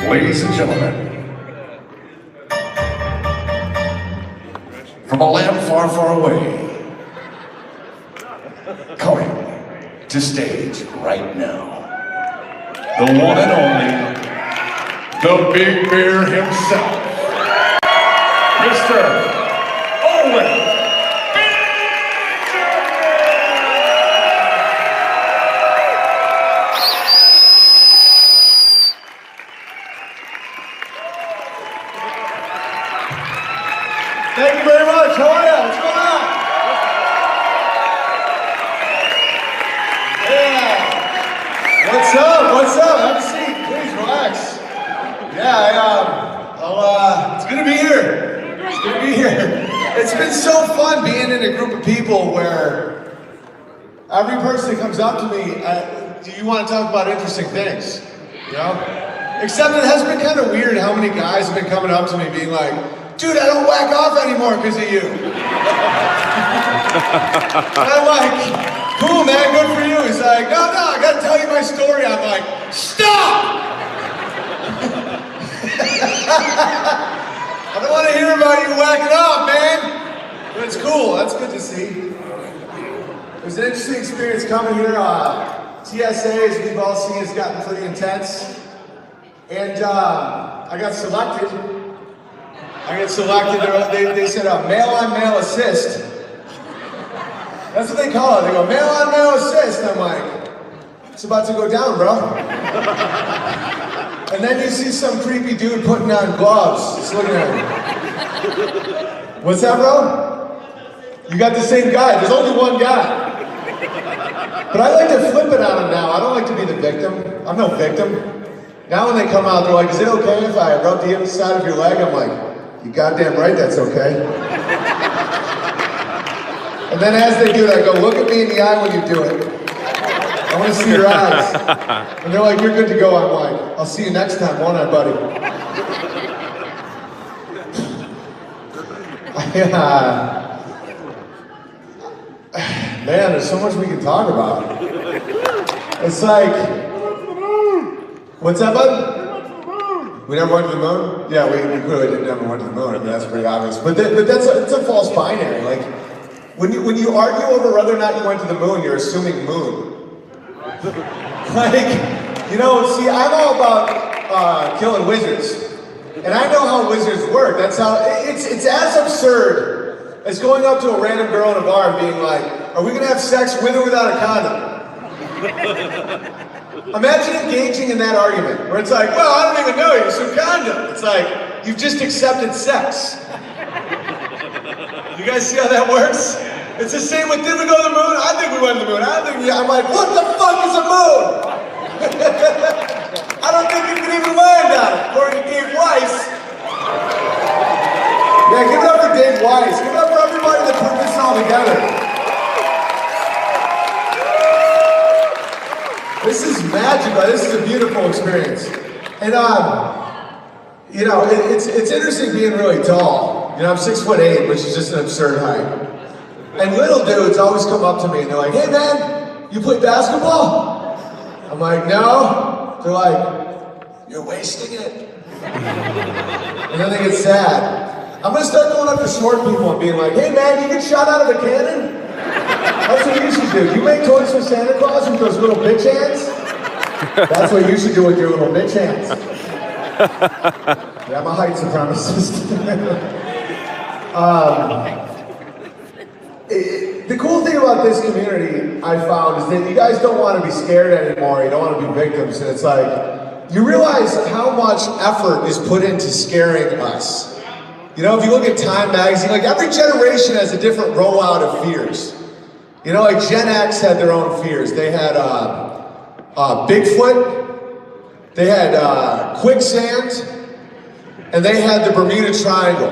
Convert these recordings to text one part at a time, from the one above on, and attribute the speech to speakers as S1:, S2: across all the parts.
S1: Ladies and gentlemen, from a land far, far away, coming to stage right now, the one and only, the Big Bear himself, Mr. Owen.
S2: Thank you very much. How are you? What's going on? Yeah. What's up? What's up? Have a seat. Please relax. Yeah, it's good to be here. It's good to be here. It's been so fun being in a group of people where every person that comes up to me, you want to talk about interesting things, you know? Except it has been kind of weird how many guys have been coming up to me being like, dude, I don't whack off anymore because of you. And I'm like, cool, man, good for you. He's like, no, I gotta tell you my story. I'm like, stop! I don't want to hear about you whacking off, man. But it's cool, that's good to see. It was an interesting experience coming here. TSA, as we've all seen, has gotten pretty intense. And I got selected. They said male-on-male assist. That's what they call it. They go, male-on-male assist. I'm like, it's about to go down, bro. And then you see some creepy dude putting on gloves. Just looking at him. What's that, bro? You got the same guy. There's only one guy. But I like to flip it on him now. I don't like to be the victim. I'm no victim. Now when they come out, they're like, is it okay if I rub the inside of your leg? I'm like, you goddamn right that's okay. And then as they do it, I go, look at me in the eye when you do it. I want to see your eyes. And they're like, you're good to go. I'm like, I'll see you next time, won't I, buddy? Man, there's so much we can talk about. It's like, what's that, bud? We never went to the moon? Yeah, we clearly never went to the moon. I mean, that's pretty obvious. But it's a false binary. Like, when you argue over whether or not you went to the moon, you're assuming moon. Like, you know, see, I'm all about killing wizards. And I know how wizards work. That's how, it's as absurd as going up to a random girl in a bar and being like, are we gonna have sex with or without a condom? Imagine engaging in that argument, where it's like, well, I don't even know you, so condom. It's like, you've just accepted sex. You guys see how that works? It's the same with, did we go to the moon? I think we went to the moon. I'm like, what the fuck is a moon? I don't think you can even land on it, according to Dave Weiss. Yeah, give it up for Dave Weiss. Give it up for everybody that put this all together. This is magical. This is a beautiful experience. And you know, it's interesting being really tall. You know, I'm 6'8", which is just an absurd height. And little dudes always come up to me and they're like, hey man, you play basketball? I'm like, no. They're like, you're wasting it. And then they get sad. I'm gonna start going up to short people and being like, hey man, you get shot out of a cannon? That's what you should do. You make toys for Santa Claus with those little bitch hands? That's what you should do with your little bitch hands. Yeah, I'm a height supremacist. The cool thing about this community, I found, is that you guys don't want to be scared anymore. You don't want to be victims. And it's like, you realize how much effort is put into scaring us. You know, if you look at Time magazine, like every generation has a different rollout of fears. You know, like Gen X had their own fears. They had Bigfoot, they had quicksand, and they had the Bermuda Triangle.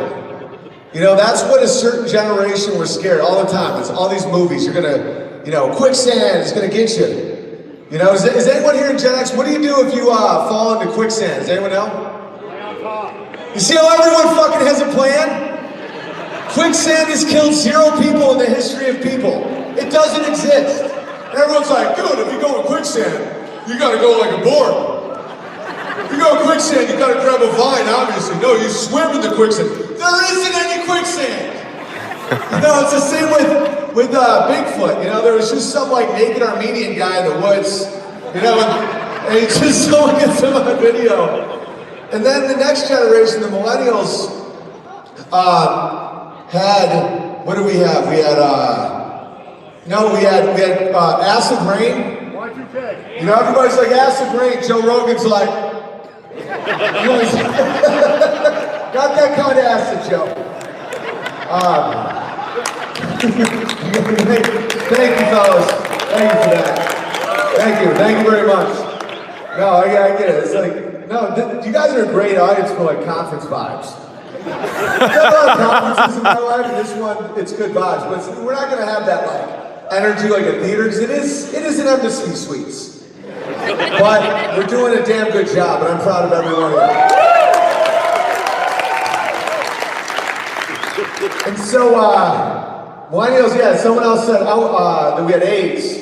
S2: You know, that's what a certain generation was scared all the time. It's all these movies. You're gonna, you know, quicksand is gonna get you. You know, is anyone here in Gen X? What do you do if you fall into quicksand? Does anyone know? You see how everyone fucking has a plan? Quicksand has killed 0 people in the history of people. It doesn't exist. And everyone's like, dude, if you go in quicksand, you gotta go like a board. You go quicksand, you gotta grab a vine, obviously. No, you swim in the quicksand. There isn't any quicksand. You know, it's the same with Bigfoot. You know, there was just some like naked Armenian guy in the woods. You know, and he just someone gets him on video. And then the next generation, the millennials, had, what do we have? We had, acid rain.
S3: Y2K.
S2: You know, everybody's like, acid rain. Joe Rogan's like, got that kind of acid, Joe. Thank you, fellas. Thank you for that. Thank you very much. No, I get it. It's like, no, you guys are a great audience for like conference vibes. I've done a lot of conferences in my life, and this one, it's good vibes, but we're not gonna have that like energy like a theater, because it is an embassy suites. But we're doing a damn good job, and I'm proud of every one of you. And so, millennials, yeah, someone else said that we had AIDS.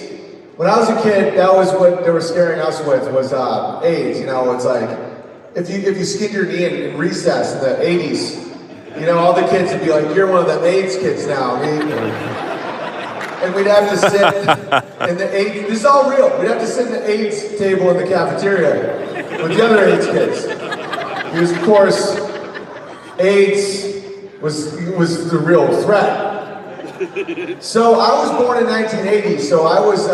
S2: When I was a kid, that was what they were scaring us with, was AIDS. You know, it's like, if you skinned your knee in recess in the 80s, you know, all the kids would be like, you're one of the AIDS kids now. And we'd have to sit in the AIDS, this is all real, we'd have to sit in the AIDS table in the cafeteria with the other AIDS kids. Because, of course, AIDS was the real threat. So I was born in 1980, so I was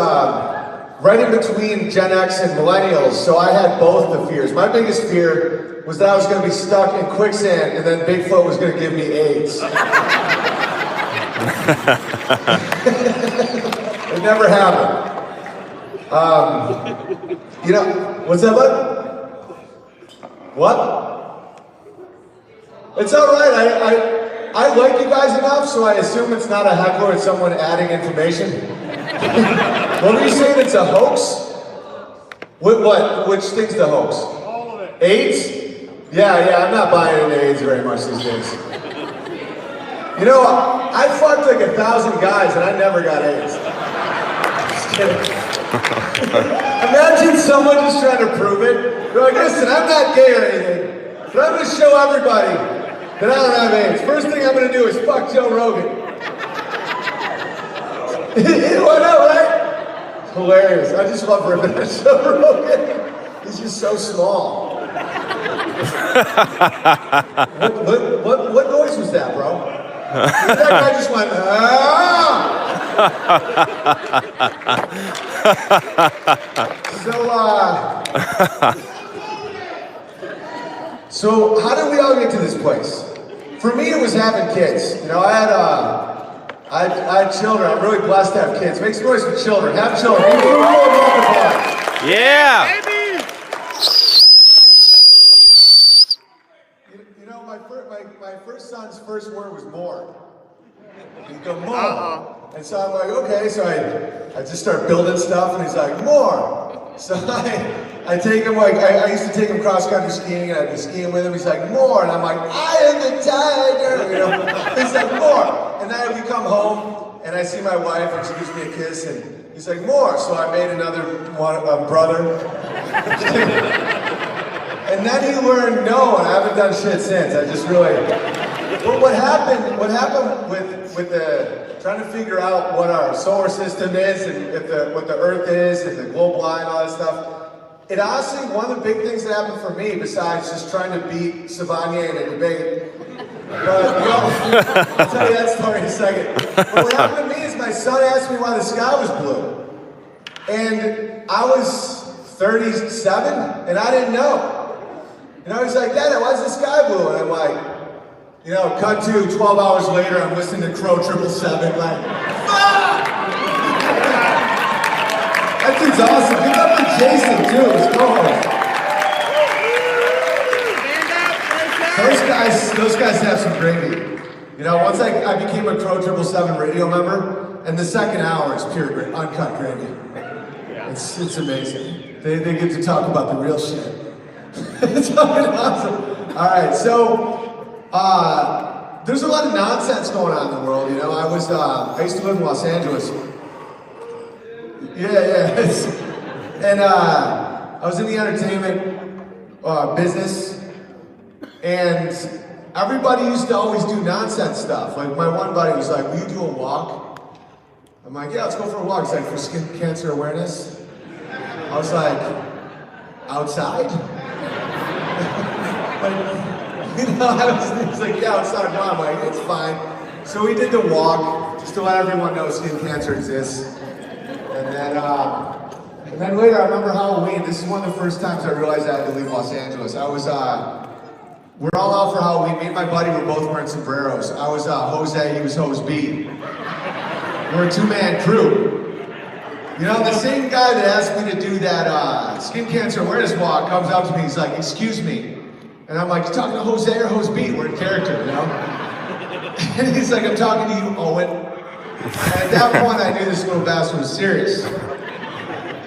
S2: right in between Gen X and millennials, so I had both the fears. My biggest fear was that I was going to be stuck in quicksand and then Bigfoot was going to give me AIDS. It never happened. You know, what's that, bud? What? It's all right. I like you guys enough, so I assume it's not a heckler, it's someone adding information. What were you saying? It's a hoax? What? Which thing's the hoax?
S3: All of it.
S2: AIDS? Yeah, I'm not buying into AIDS very much these days. You know, I fucked like 1,000 guys and I never got AIDS. Just kidding. Imagine someone just trying to prove it. They're like, listen, I'm not gay or anything, but I'm gonna show everybody that I don't have AIDS. First thing I'm gonna do is fuck Joe Rogan. Why not, right? It's hilarious. I just love ripping at Joe Rogan. He's just so small. What noise was that, bro? That guy just went, So how did we all get to this place? For me, it was having kids. You know, I had children. I'm really blessed to have kids. Make some noise for children. Have children.
S4: Yeah.
S2: You know, my first son's first word was more. He'd go, more. And so I'm like, okay. So I just start building stuff, and he's like, more. So I take him, like, I used to take him cross-country skiing, and I'd be skiing with him. He's like, more. And I'm like, I am the tiger. You know? He's like, more. And then we come home, and I see my wife, and she gives me a kiss, and he's like, more. So I made another one, brother. And then he learned no, and I haven't done shit since. I just really. But what happened with the trying to figure out what our solar system is and what the Earth is and the global eye and all that stuff. It honestly, one of the big things that happened for me, besides just trying to beat Savanier in a debate, I'll tell you that story in a second. But what happened to me is my son asked me why the sky was blue. And I was 37, and I didn't know. You know, he's like, Dad, why is the sky blue? And I'm like, you know, cut to 12 hours later, I'm listening to Crow 777, like, fuck! That dude's awesome. Give up to Jason, too, his co-host. Those guys have some gravy. You know, once I became a Crow 777 radio member, and the second hour is pure uncut gravy. It's amazing. They get to talk about the real shit. It's fucking awesome. All right, so there's a lot of nonsense going on in the world. You know, I used to live in Los Angeles. Yeah. And I was in the entertainment business, and everybody used to always do nonsense stuff. Like my one buddy was like, "Will you do a walk?" I'm like, "Yeah, let's go for a walk." He's like, "For skin cancer awareness?" I was like, "Outside?" He's like, "Yeah, outside." No, I'm like, "It's fine." So we did the walk just to let everyone know skin cancer exists, and then later, I remember Halloween. This is one of the first times I realized I had to leave Los Angeles. We're all out for Halloween. Me and my buddy were both wearing sombreros. I was Jose, he was Hose B. We're a two-man crew. You know, the same guy that asked me to do that skin cancer awareness walk comes up to me, he's like, "Excuse me." And I'm like, "You talking to Jose or Hose B?" We're in character, you know? And he's like, "I'm talking to you, Owen." And at that point, I knew this little bastard was serious.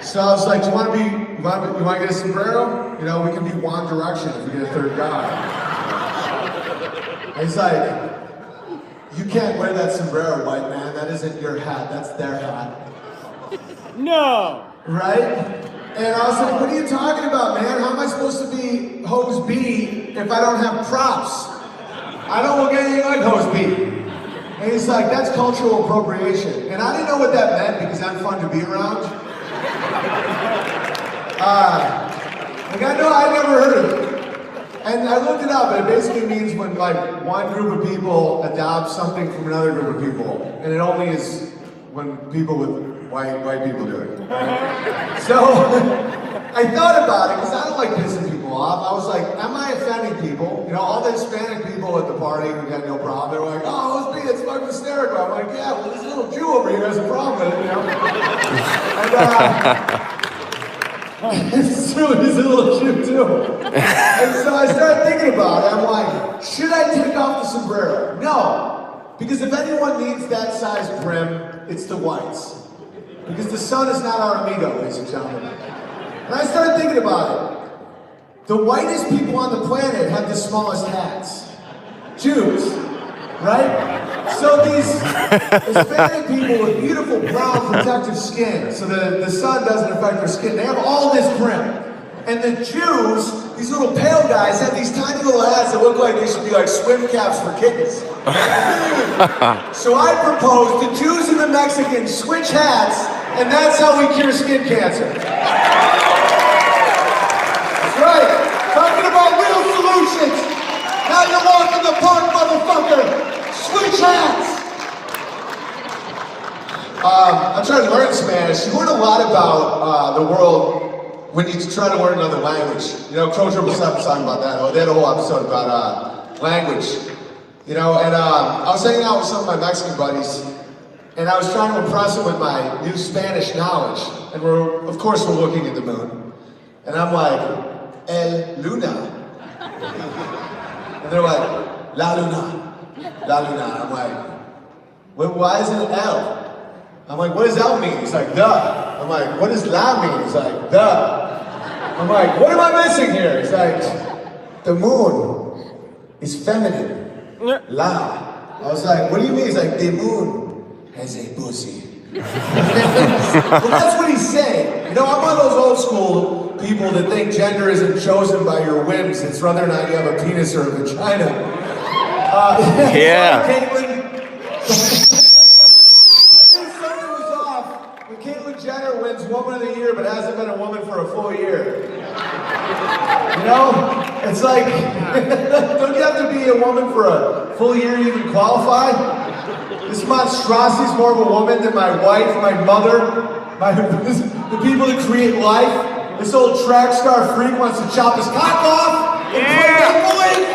S2: So I was like, "Do you want to get a sombrero? You know, we can be One Direction if we get a third guy." And he's like, "You can't wear that sombrero, white man. That isn't your hat. That's their hat."
S3: No.
S2: Right? And I was like, "What are you talking about, man? How am I supposed to be Hose B if I don't have props? I don't look anything like Hose B." And he's like, "That's cultural appropriation." And I didn't know what that meant because I'm fun to be around. I never heard of it. And I looked it up, and it basically means when like one group of people adopts something from another group of people. And it only is when people with white people do it. So I thought about it, because I don't like pissing people off. I was like, am I offending people? You know, all the Hispanic people at the party who got no problem, they were like, "Oh, let's be, it's fucking hysterical." I'm like, "Yeah, well, this little Jew over here has a problem with it, you know?" And he's a little Jew too. And so I started thinking about it. I'm like, should I take off the sombrero? No. Because if anyone needs that size brim, it's the whites. Because the sun is not our amigo, ladies and gentlemen. And I started thinking about it. The whitest people on the planet have the smallest hats. Jews, right? So these Hispanic people with beautiful brown protective skin, so the sun doesn't affect their skin, they have all this brim. And the Jews, these little pale guys, have these tiny little hats that look like they should be like swim caps for kittens. So I propose the Jews and the Mexicans switch hats, and that's how we cure skin cancer. That's right. Talking about real solutions. Now you walk in the park, motherfucker. Switch hats. I'm trying to learn Spanish. You learn a lot about the world when you try to learn another language. You know, Coach was talking about that. They had a whole episode about language. You know, and I was hanging out with some of my Mexican buddies, and I was trying to impress them with my new Spanish knowledge. And of course we're looking at the moon. And I'm like, "El Luna." And they're like, "La Luna. La Luna." I'm like, "Why is it an L?" I'm like, "What does L mean?" He's like, "Duh." I'm like, "What does La mean?" He's like, "Duh." I'm like, "What am I missing here?" He's like, "The moon is feminine. La." I was like, "What do you mean?" He's like, "The moon has a pussy." Well, that's what he's saying. You know, I'm one of those old school people that think gender isn't chosen by your whims. It's whether or not you have a penis or a vagina.
S4: Yeah.
S2: Something was off when Caitlyn Jenner wins Woman of the Year but hasn't been a woman for a full year. You know? It's like, don't you have to be a woman for a full year to even qualify? This monstrosity is more of a woman than my wife, my mother, the people that create life. This old track star freak wants to chop his cock off and play Maple League.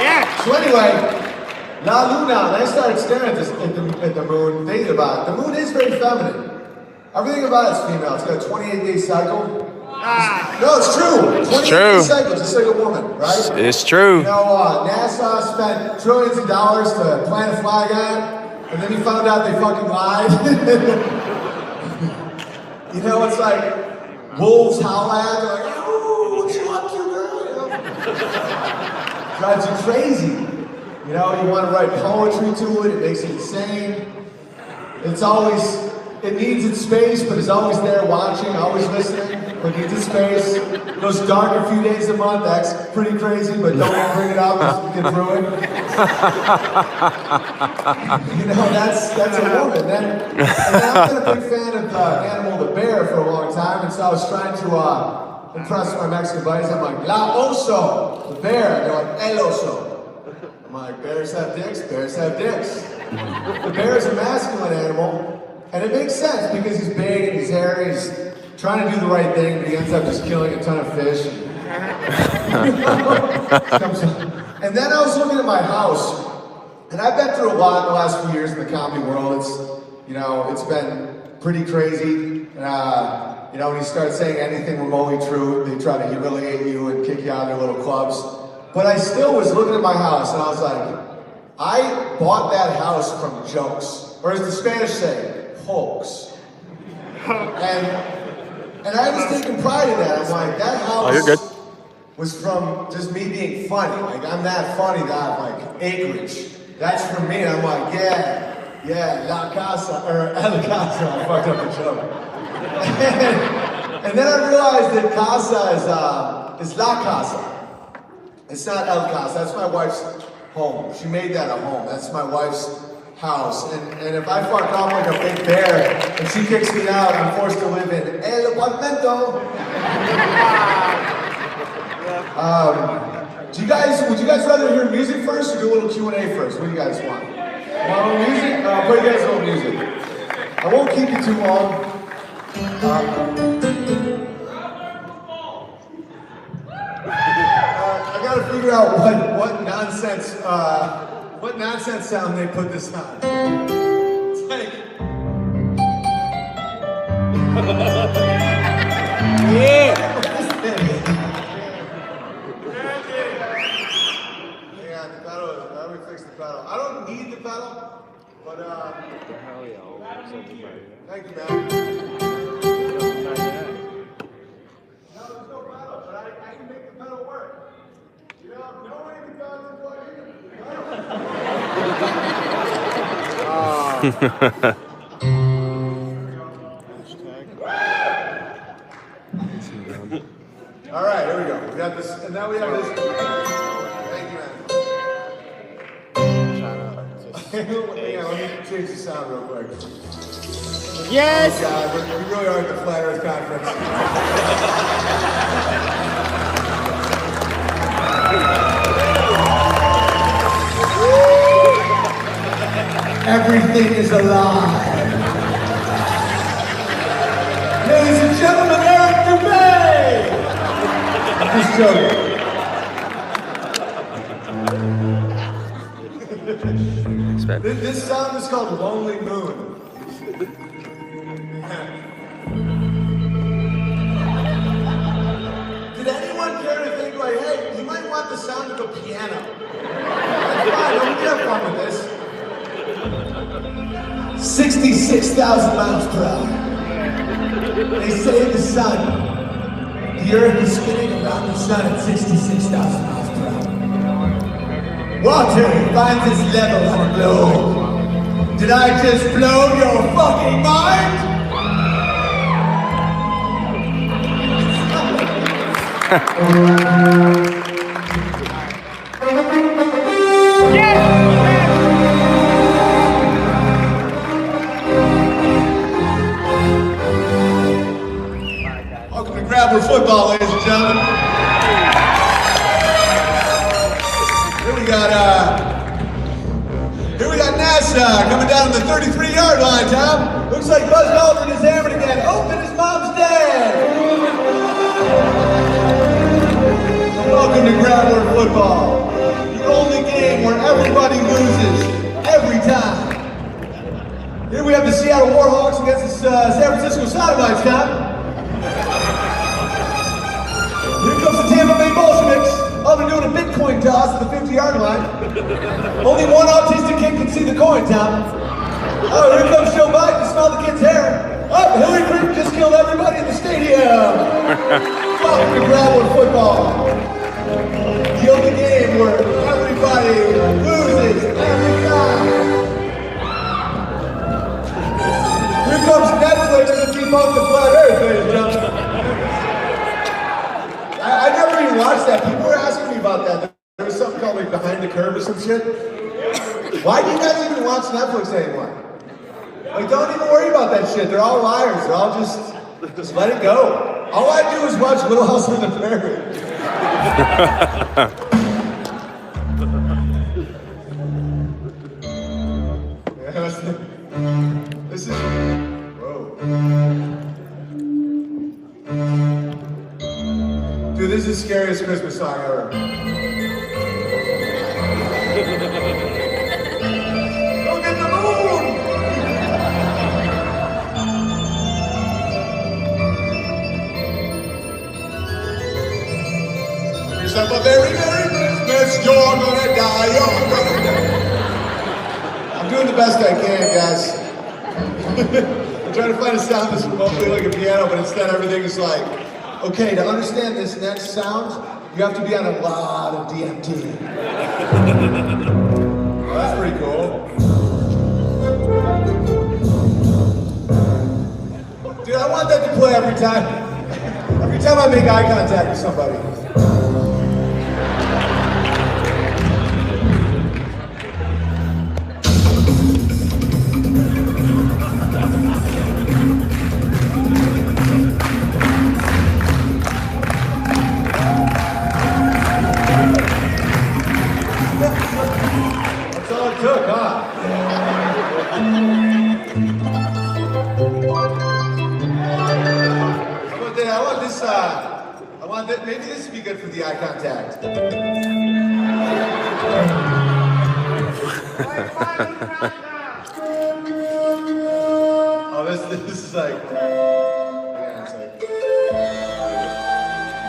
S3: Yeah.
S2: So anyway, La Luna, and I started staring at the moon, thinking about it. The moon is very feminine. Everything about it's female. It's got a 28-day cycle. No, it's true. 28-day cycle, just like a woman, right?
S4: It's true.
S2: You know, NASA spent trillions of dollars to plant a flag on it, and then you found out they fucking lied. You know, it's like wolves howl at, they're like, "Oh, what you up to, girl?" You know? Drives you crazy. You know, you want to write poetry to it, it makes it insane. It's always it needs its space, but is always there watching, always listening, but needs its space. Goes dark a few days a month, that's pretty crazy, but don't bring it up, just get through it. You know, that's a woman. And then I've been a big fan of Animal the Bear for a long time, and so I was trying to impress my Mexican buddies. I'm like, La Oso, the bear. And they're like, El Oso. I'm like, bears have dicks, bears have dicks. The bear is a masculine animal, and it makes sense because he's big and he's hairy, he's trying to do the right thing, but he ends up just killing a ton of fish. And then I was looking at my house, and I've been through a lot in the last few years in the comedy world. It's, you know, it's been pretty crazy. You know, when you start saying anything remotely true, they try to humiliate you and kick you out of their little clubs. But I still was looking at my house, and I was like, I bought that house from jokes, or as the Spanish say, hoax. And I was taking pride in that. I'm like, that house was from just me being funny. Like, I'm that funny that I have like acreage. That's from me. And I'm like, yeah, La Casa, or El Casa. I fucked up the joke. And then I realized that Casa is La Casa. It's not El Casa. That's my wife's home. She made that a home. That's my wife's house. And if I fuck off like a big bear and she kicks me out, I'm forced to live in El Apartamento. Would you guys rather hear music first or do a little Q&A first? What do you guys want? Want a little music? I'll play you guys a little music. I won't keep you too long. I gotta figure out what nonsense sound they put this on. It's like...
S3: Yeah!
S2: Yeah, the pedal, how do we fix the pedal? I don't need the pedal, but thank you, man. No, there's no pedal, but I can make the pedal work. You know, no way to go to plug in. All right, here we go. We got this, and now we have this. Thank you, man. Hang on, let me change the sound real quick.
S3: Yes!
S2: Oh God, we really are at the Flat Earth Conference. Everything is alive. Ladies and gentlemen, Eric Dubay! I'm just joking. This sound is called Lonely Moon. Did anyone care to think like, hey, you might want the sound of a piano? That's fine, don't get fun with this. 66,000 miles per hour. They say the sun, the earth is spinning around the sun at 66,000 miles per hour. Water finds its level on a globe. Did I just blow your fucking mind? Welcome to Grabber Football, ladies and gentlemen. Here we got NASA coming down to the 33-yard line, Tom. Looks like Buzz Aldrin is hammered again. Open, his mom's dead. Welcome to Grabber Football, the only game where everybody loses every time. Here we have the Seattle Warhawks against the San Francisco Sodomites, Tom. Here comes the Tampa Bay Bolsheviks. Oh, they're doing a Bitcoin toss at the 50-yard line. Only one autistic kid can see the coin, Tom. Oh, here comes Joe Biden. Smell the kid's hair. Oh, Hillary Clinton just killed everybody in the stadium. Welcome to Grabber Football. The only game where everybody loses every time. Here comes about the flat earth, ladies and gentlemen. I never even watched that. People were asking me about that. There was something called like Behind the Curve or some shit. Why do you guys even watch Netflix anymore? Like, don't even worry about that shit. They're all liars. They're all just let it go. All I do is watch Little House on the Prairie. This is, whoa. Dude, this is the scariest Christmas song ever. Look at the moon! Here's up a very, very Christmas, you're gonna die, you're gonna die. I'm doing the best I can, guys. I'm trying to find a sound that's remotely like a piano, but instead everything is like, okay, to understand this next sound, you have to be on a lot of DMT. Well, that's pretty cool. Dude, I want that to play every time. Every time I make eye contact with somebody. Maybe this would be good for the eye contact. Oh, this is like, yeah, it's like,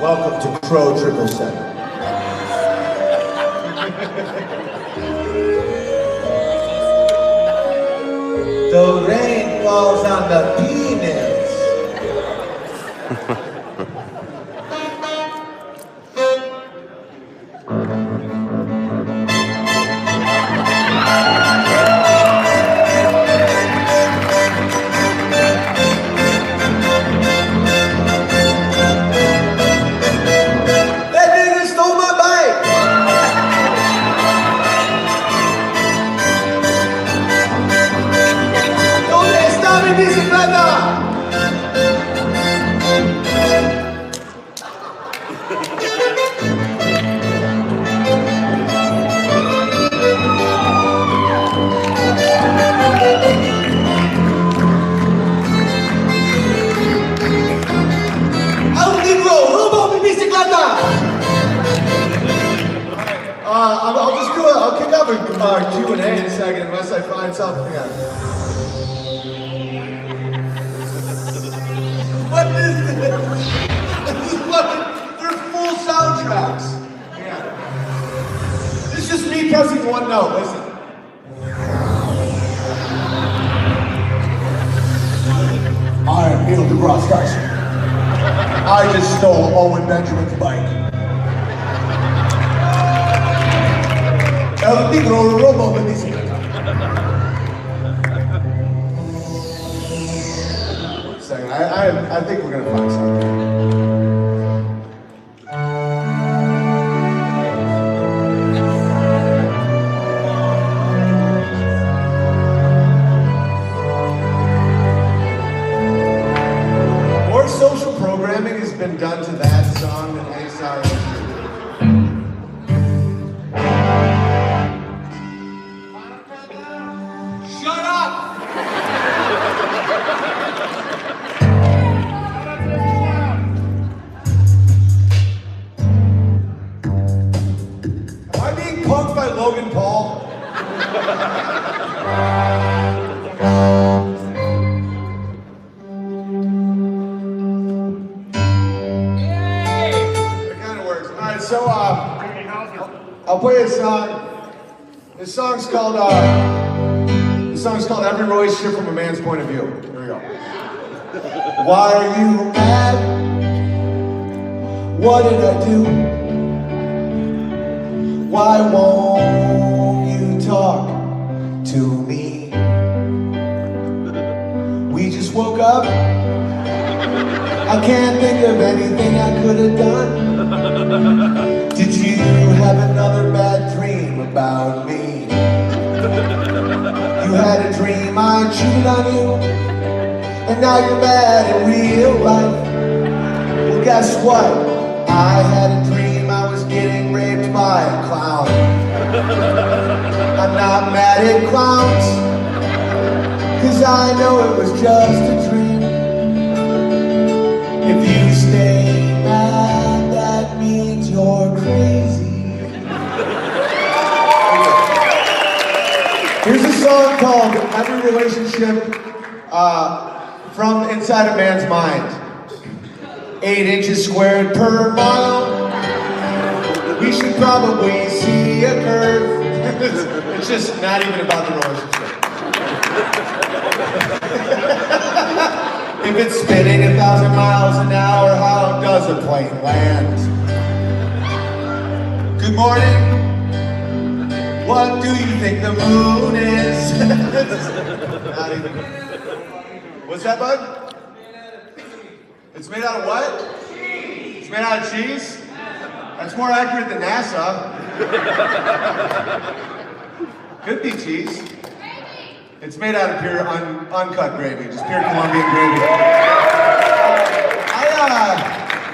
S2: welcome to Crow 777. The rain falls on the penis. I'll kick off a Q&A in a second unless I find something. What is this? They're full soundtracks. Yeah. This is just me pressing one note, listen. I am Neil deGrasse Tyson. I just stole Owen Benjamin's bike. El tigro robo de bicicleta. Wait a second, I think we're gonna find something. More social programming has been done to that song than any song. Logan Paul. It kind of works. All right, so I'll play a song. This song's called "Every Relationship from a Man's Point of View." Here we go. Why are you mad? What did I do? Why won't you talk to me? We just just woke up. I can't think of anything I could have done. Did you have another bad dream about me? You had a dream I cheated on you, and now you're mad in real life. Well, guess what? I had a dream I was getting raped by a clown. I'm not mad at clowns, 'cause I know it was just a dream. If you stay mad, that means you're crazy. Here's a song called Every Relationship from Inside a Man's Mind. 8 inches squared per mile. We should probably see a curve. It's just not even about the relationship. If it's spinning 1,000 miles an hour, how does a plane land? Good morning. What do you think the moon is? Not even. What's that, bud? It's made out of what? Cheese. It's made out of cheese? That's more accurate than NASA. Could be cheese. It's made out of pure uncut gravy, just pure Colombian gravy.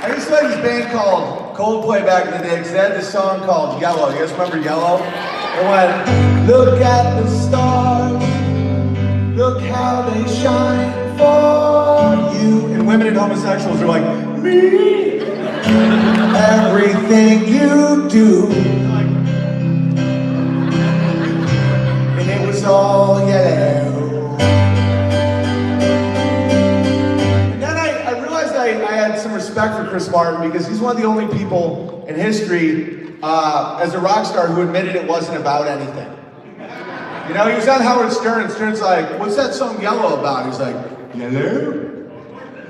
S2: I used to have this band called Coldplay back in the day, because they had this song called Yellow. You guys remember Yellow? It went, look at the stars, look how they shine for you. And women and homosexuals are like, me. Everything you do. And it was all yellow. And then I realized I had some respect for Chris Martin, because he's one of the only people in history as a rock star who admitted it wasn't about anything. You know, he was on Howard Stern, and Stern's like, what's that song Yellow about? He's like, yellow?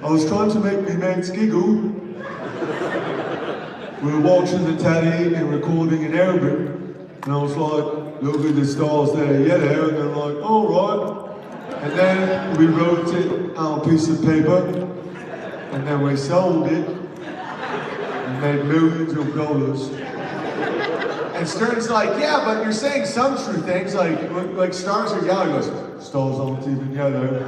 S2: I was trying to make me mates giggle. We were watching the telly and recording an album, and I was like, look at the stars there, yellow, and they're like, all right. And then we wrote it on a piece of paper, and then we sold it, and made millions of dollars. And Stern's like, yeah, but you're saying some true things, like stars are yellow. He goes, stars aren't even yellow.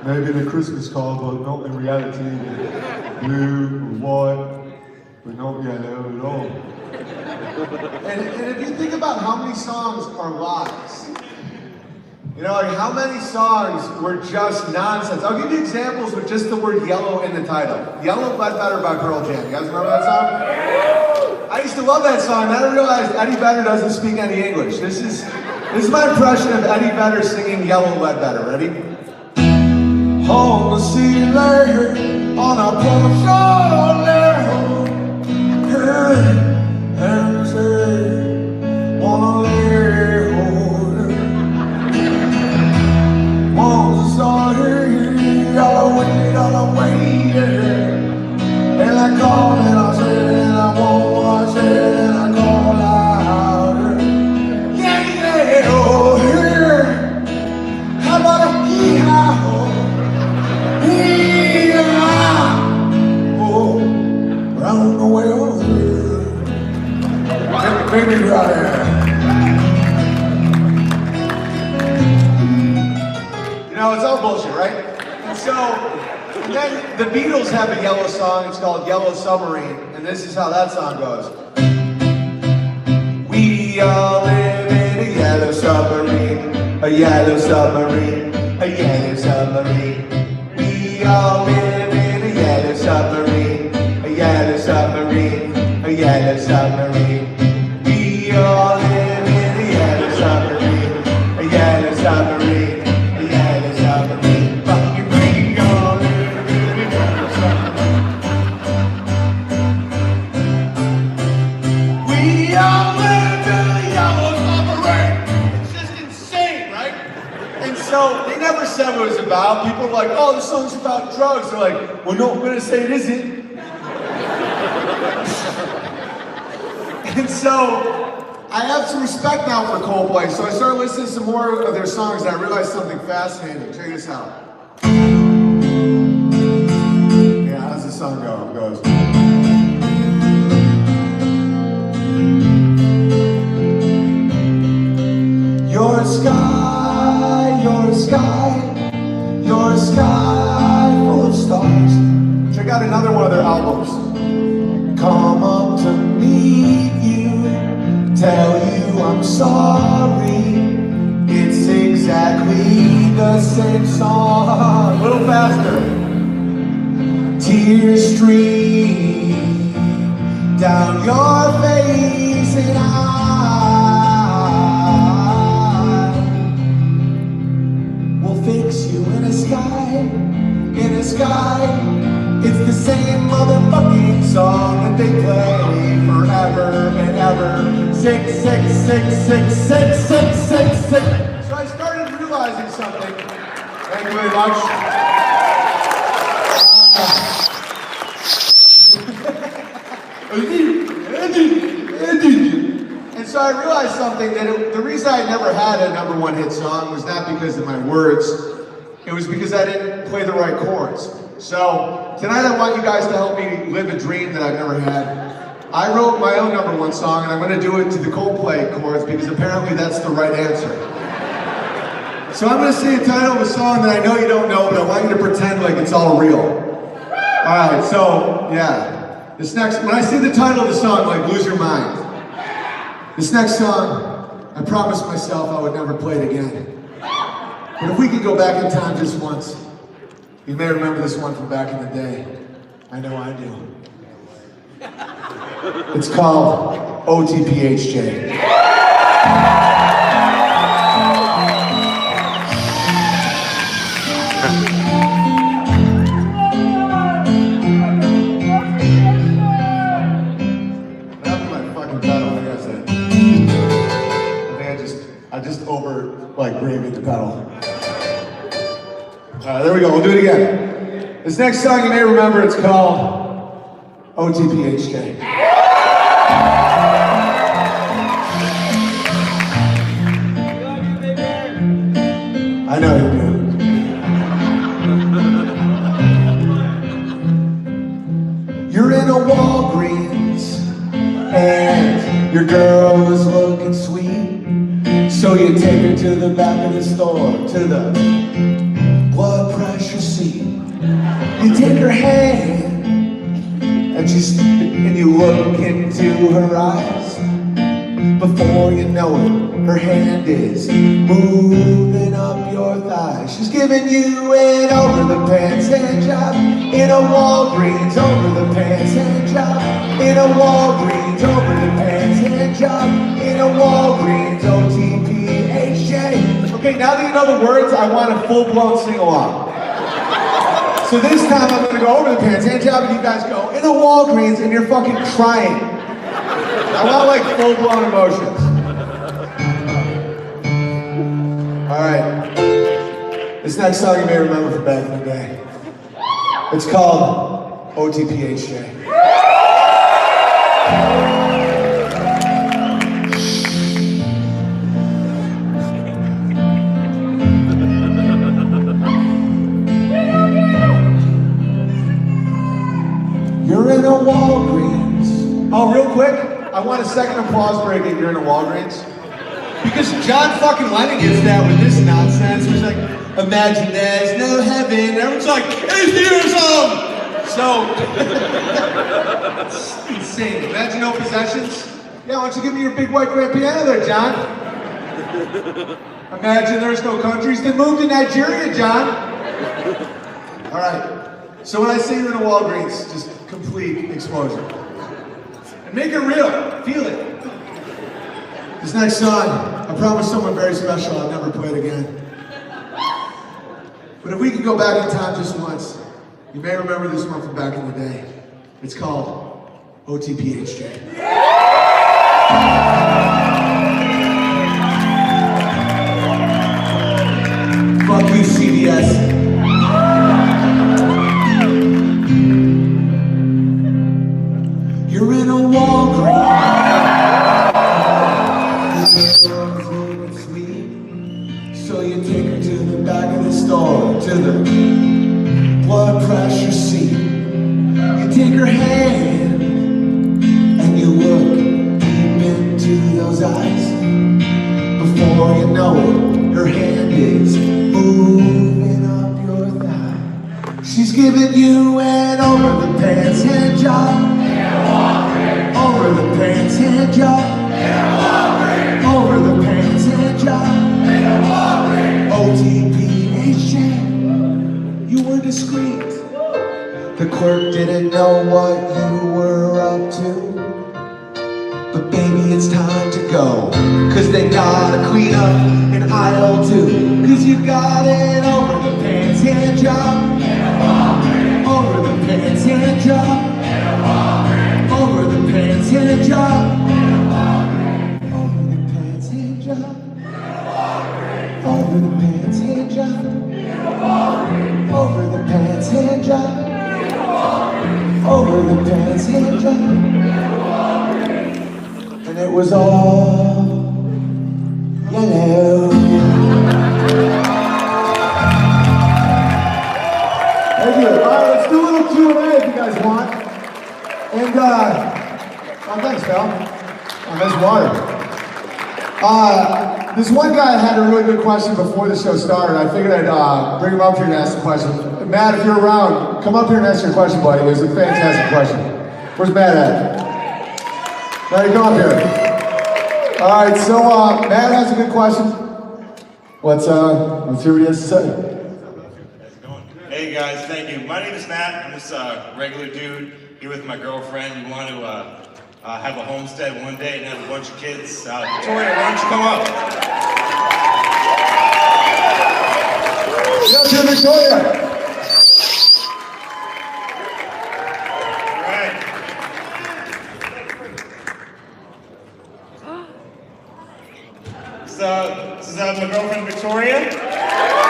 S2: Maybe in a Christmas card, but not in reality. Blue, white, but not yellow at all. And if you think about how many songs are lies, you know, like how many songs were just nonsense. I'll give you examples with just the word yellow in the title. Yellow Ledbetter by Pearl Jam. You guys remember that song? I used to love that song, and I didn't realize Eddie Vedder doesn't speak any English. This is my impression of Eddie Vedder singing Yellow Ledbetter. Ready? On the ceiling, on a porcelain, and say, wanna lay hold. On the side, I'll wait, and I called and I said, and I won't watch it, and I call louder. Yeah, oh, here, how about a hee-haw? Oh, round the well, baby, right. You know, it's all bullshit, right? And so, and then the Beatles have a yellow song. It's called Yellow Submarine, and this is how that song goes. We all live in a yellow submarine, a yellow submarine, a yellow submarine. We all live in a yellow submarine, a yellow submarine, a yellow submarine. We all live in a yellow submarine, a yellow submarine, a yellow submarine. Fucking we all live in a yellow submarine. We all live in a yellow submarine. It's just insane, right? And so they never said what it was about. People were like, oh, this song's about drugs. They're like, well, no, I'm gonna say it isn't. And so, I I have some respect now for Coldplay, so I started listening to some more of their songs and I realized something fascinating. Check this out. Yeah, how's the song go? It goes. You're a sky, you're a sky, you're a sky full of stars. Check out another one of their albums. Come up to meet you, tell you I'm sorry. It's exactly the same song. A little faster. Tears stream down your face and I will fix you in a sky, in a sky. It's the same motherfucking song that they play forever and ever. 6, 6, 6, 6, 6, 6, 6, 6. So I started realizing something. Thank you very much. And so I realized something, that the reason I never had a #1 hit song was not because of my words. It was because I didn't play the right chords. So tonight I want you guys to help me live a dream that I've never had. I wrote my own #1 song and I'm going to do it to the Coldplay chords because apparently that's the right answer. So I'm going to say the title of a song that I know you don't know, but I want you to pretend like it's all real. Alright, so yeah. This next, when I say the title of the song, like lose your mind. This next song, I promised myself I would never play it again. But if we could go back in time just once, you may remember this one from back in the day. I know I do. It's called OTPHJ. I just gravy the pedal. There we go, we'll do it again. This next song you may remember, it's called OTPHJ. I know you do. You're in a Walgreens and your girl is looking sweet. So you take her to the back of the store, to the blood pressure seat. You take her hand and you look into her eyes. Before you know it, her hand is moving up your thigh. She's giving you an over-the-pants hand job in a Walgreens, over-the-pants hand job in a Walgreens, over-the-pants hand job in a Walgreens, OTPHJ. Okay, now that you know the words, I want a full-blown sing-along. So this time I'm gonna go over the pants hand job and you guys go in a Walgreens and you're fucking crying. I want like full-blown emotions. Alright. This next song you may remember from back in the day. It's called OTPHJ. You're in a Walgreens. Oh, real quick, I want a second applause break if you're in a Walgreens. Because John fucking Lennon gets that with this nonsense. He's like, imagine there's no heaven. And everyone's like, atheism! So, it's insane. Imagine no possessions. Yeah, why don't you give me your big white grand piano there, John? Imagine there's no countries. Then move to Nigeria, John. All right. So when I say you're in a Walgreens, just complete explosion. And make it real. Feel it. This next song, I promised someone very special I'll never play it again. But if we could go back in time just once, you may remember this one from back in the day. It's called OTPHJ. Fuck you, CBS. You're in a Walgreens. giving you an over the pants hand job. Over the pants hand job. Over the pants hand job. OTPHJ, you were discreet. The clerk didn't know what you were up to. But baby, it's time to go, 'cause they gotta clean up in aisle 2. 'Cause you got it over the pants hand job. Over the pants hand job. Over the pants hand job. Over the pants hand job. Over the pants hand job. Over the pants hand job. Over the pants hand job. And it was all yellow. Thank you. All right, let's do a little Q&A if you guys want. And, oh, thanks, pal. Oh, nice water. This one guy had a really good question before the show started. I figured I'd bring him up here and ask the question. Matt, if you're around, come up here and ask your question, buddy. It was a fantastic question. Where's Matt at? Now you come up here. All right, so Matt has a good question. Let's hear what he has to say.
S4: Hey guys, thank you. My name is Matt. I'm just a regular dude here with my girlfriend. We want to have a homestead one day and have a bunch of kids. Victoria, why don't you come up?
S2: Yes, you're Victoria.
S4: All right. So, this is my girlfriend Victoria. All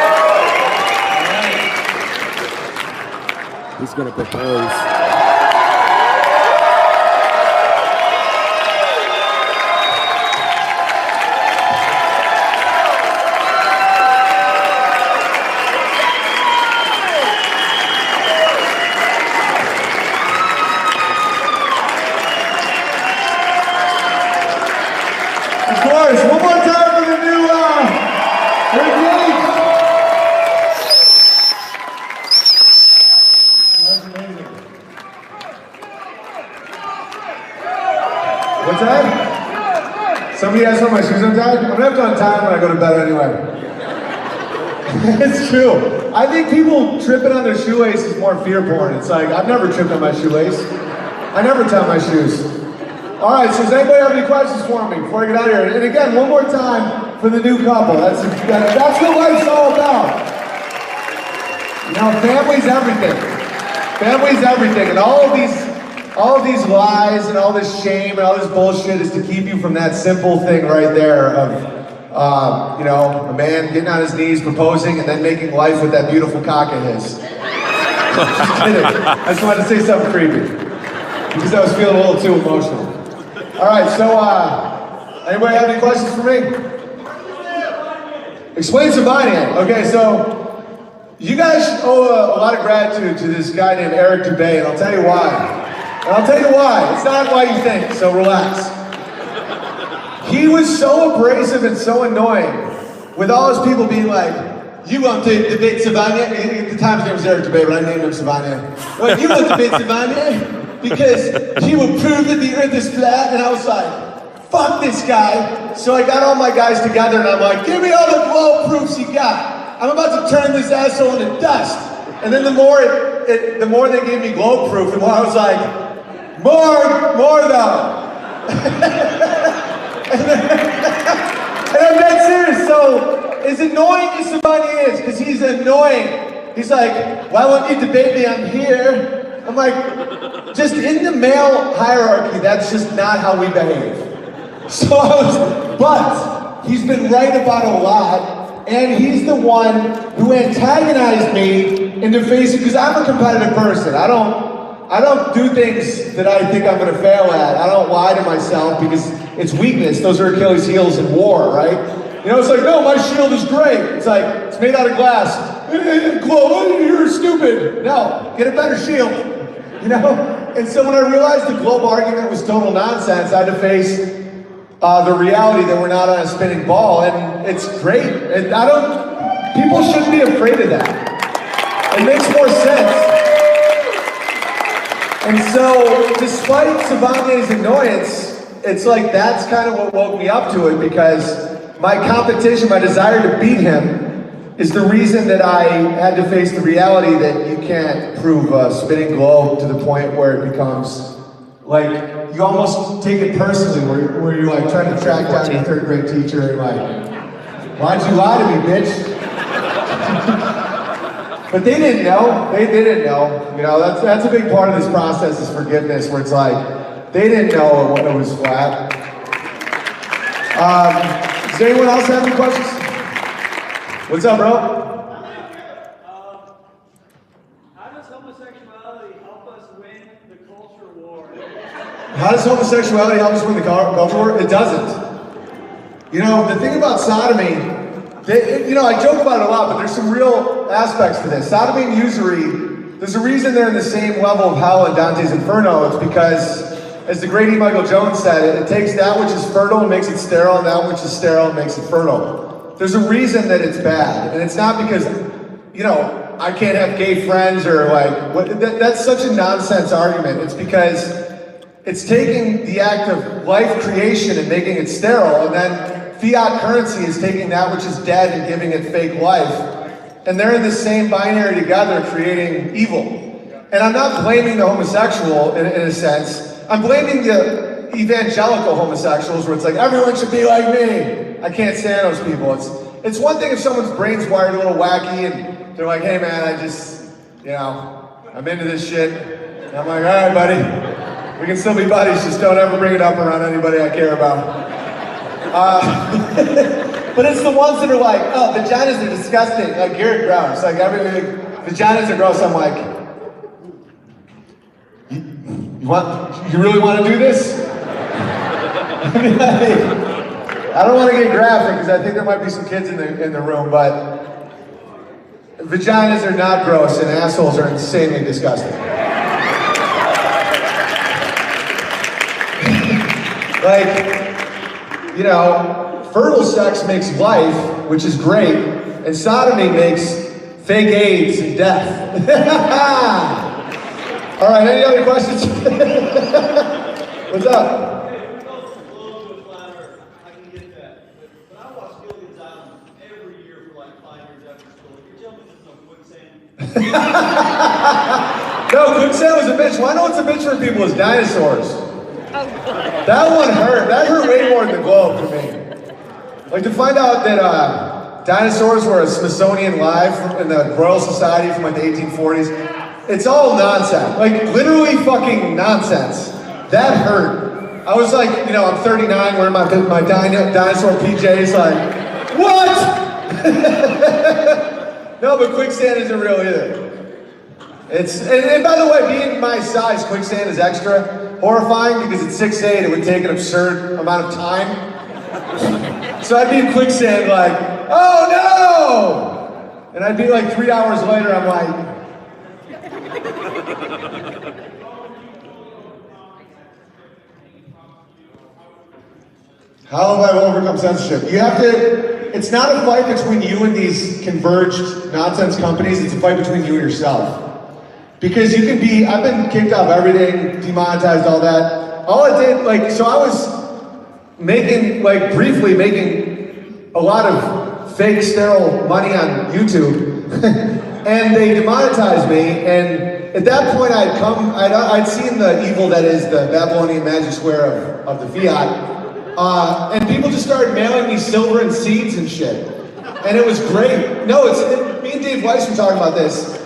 S4: right.
S3: He's gonna propose.
S2: Of course, one more time for the new FEIC. That's amazing. What's that? Somebody asked for my shoes untied? I'm gonna have to untie them when I go to bed anyway. It's true. I think people tripping on their shoelace is more fear porn. It's like, I've never tripped on my shoelace. I never tie my shoes. All right, so does anybody have any questions for me before I get out of here? And again, one more time for the new couple. That's what life's all about. You know, family's everything. Family's everything, and all of these lies and all this shame and all this bullshit is to keep you from that simple thing right there of, you know, a man getting on his knees, proposing, and then making life with that beautiful cock of his. Just kidding. I just wanted to say something creepy because I was feeling a little too emotional. All right, so anybody have any questions for me? Explain Savania. Okay, so you guys owe a lot of gratitude to this guy named Eric Dubay, and I'll tell you why. And I'll tell you why. It's not why you think, so relax. He was so abrasive and so annoying with all his people being like, you want to debate Savania? At the time his name was Eric Dubay, but I named him Savania. Like, you want to debate Savania? Because he will prove that the earth is flat, and I was like, fuck this guy. So I got all my guys together and I'm like, give me all the glow proofs you got. I'm about to turn this asshole into dust. And then the more they gave me glow proof, the more I was like, more though. And I'm dead serious. So as annoying as somebody is, because he's annoying, he's like, why won't you debate me? I'm here. I'm like, just in the male hierarchy, that's just not how we behave. So but he's been right about a lot, and he's the one who antagonized me into facing, because I'm a competitive person. I don't do things that I think I'm gonna fail at. I don't lie to myself because it's weakness. Those are Achilles' heels in war, right? You know, it's like, no, my shield is great. It's like, it's made out of glass. Glow, you're stupid. No, get a better shield. You know? And so when I realized the globe argument was total nonsense, I had to face the reality that we're not on a spinning ball, and it's great. And people shouldn't be afraid of that. It makes more sense. And so, despite Savani's annoyance, it's like that's kind of what woke me up to it, because my competition, my desire to beat him, is the reason that I had to face the reality that you can't prove a spinning globe to the point where it becomes like, you almost take it personally, where you're like trying to track down your third grade teacher and like, why'd you lie to me, bitch? But they didn't know. They didn't know. You know, that's a big part of this process is forgiveness, where it's like, they didn't know it was flat. Does anyone else have any questions? What's up, bro?
S3: How does homosexuality help us win the culture war?
S2: How does homosexuality help us win the culture war? It doesn't. You know, the thing about sodomy, I joke about it a lot, but there's some real aspects to this. Sodomy and usury, there's a reason they're in the same level of hell and Dante's Inferno. It's because, as the great E. Michael Jones said, it takes that which is fertile and makes it sterile, and that which is sterile and makes it fertile. There's a reason that it's bad, and it's not because, I can't have gay friends or that's such a nonsense argument. It's because it's taking the act of life creation and making it sterile, and then fiat currency is taking that which is dead and giving it fake life. And they're in the same binary together, creating evil. And I'm not blaming the homosexual in a sense. I'm blaming the evangelical homosexuals, where it's like, everyone should be like me. I can't stand those people. It's one thing if someone's brain's wired a little wacky and they're like, hey man, I just, I'm into this shit. And I'm like, all right, buddy, we can still be buddies, just don't ever bring it up around anybody I care about. But it's the ones that are like, oh, vaginas are disgusting, like Garrett Brown. It's like, vaginas are gross. I'm like, you really want to do this? I don't want to get graphic because I think there might be some kids in the room, but vaginas are not gross and assholes are insanely disgusting. Fertile sex makes life, which is great, and sodomy makes fake AIDS and death. All right, any other questions? What's up? No, quicksand was a bitch. Why know it's a bitch for people is dinosaurs. That one hurt. That hurt way more than the globe for me. Like to find out that dinosaurs were a Smithsonian live in the Royal Society from like the 1840s. It's all nonsense. Like literally fucking nonsense. That hurt. I was like, I'm 39 wearing my dinosaur PJs like, what? No, but quicksand isn't real either. And by the way, being my size, quicksand is extra horrifying because at 6'8", it would take an absurd amount of time. So I'd be in quicksand like, oh no! And I'd be like 3 hours later, I'm like, how have I overcome censorship? It's not a fight between you and these converged nonsense companies, it's a fight between you and yourself. Because I've been kicked off everything, demonetized, all that. All I did, so I was briefly making a lot of fake sterile money on YouTube. And they demonetized me, and at that point I'd seen the evil that is the Babylonian magic square of the fiat. And people just started mailing me silver and seeds and shit. And it was great. No, me and Dave Weiss were talking about this.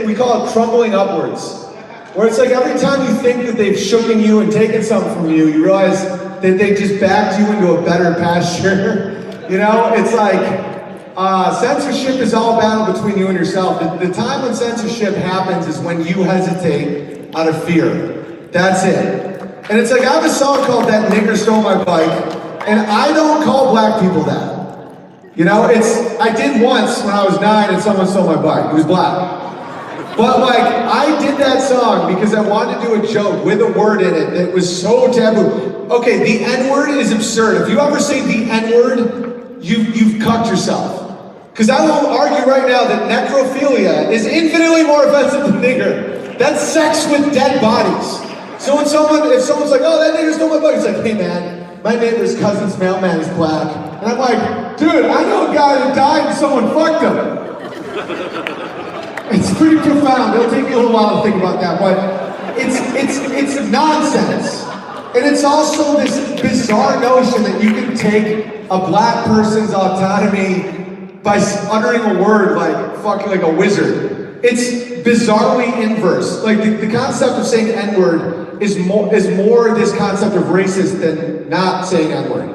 S2: We call it crumbling upwards. Where it's like every time you think that they've shooken you and taken something from you, you realize that they just backed you into a better pasture. It's like, censorship is all a battle between you and yourself. The time when censorship happens is when you hesitate out of fear. That's it. And it's like, I have a song called That Nigger Stole My Bike, and I don't call black people that. I did once when I was 9 and someone stole my bike. He was black. But I did that song because I wanted to do a joke with a word in it that was so taboo. Okay, the N-word is absurd. If you ever say the N-word, you've cucked yourself. Because I will argue right now that necrophilia is infinitely more offensive than nigger. That's sex with dead bodies. So if someone's like, oh, that nigger stole my book, it's like, hey man, my neighbor's cousin's mailman is black. And I'm like, dude, I know a guy that died and someone fucked him. It's pretty profound. It'll take me a little while to think about that, but it's nonsense. And it's also this bizarre notion that you can take a black person's autonomy by uttering a word like fucking like a wizard. It's bizarrely inverse. Like the concept of saying N-word is more this concept of racist than not saying N-word.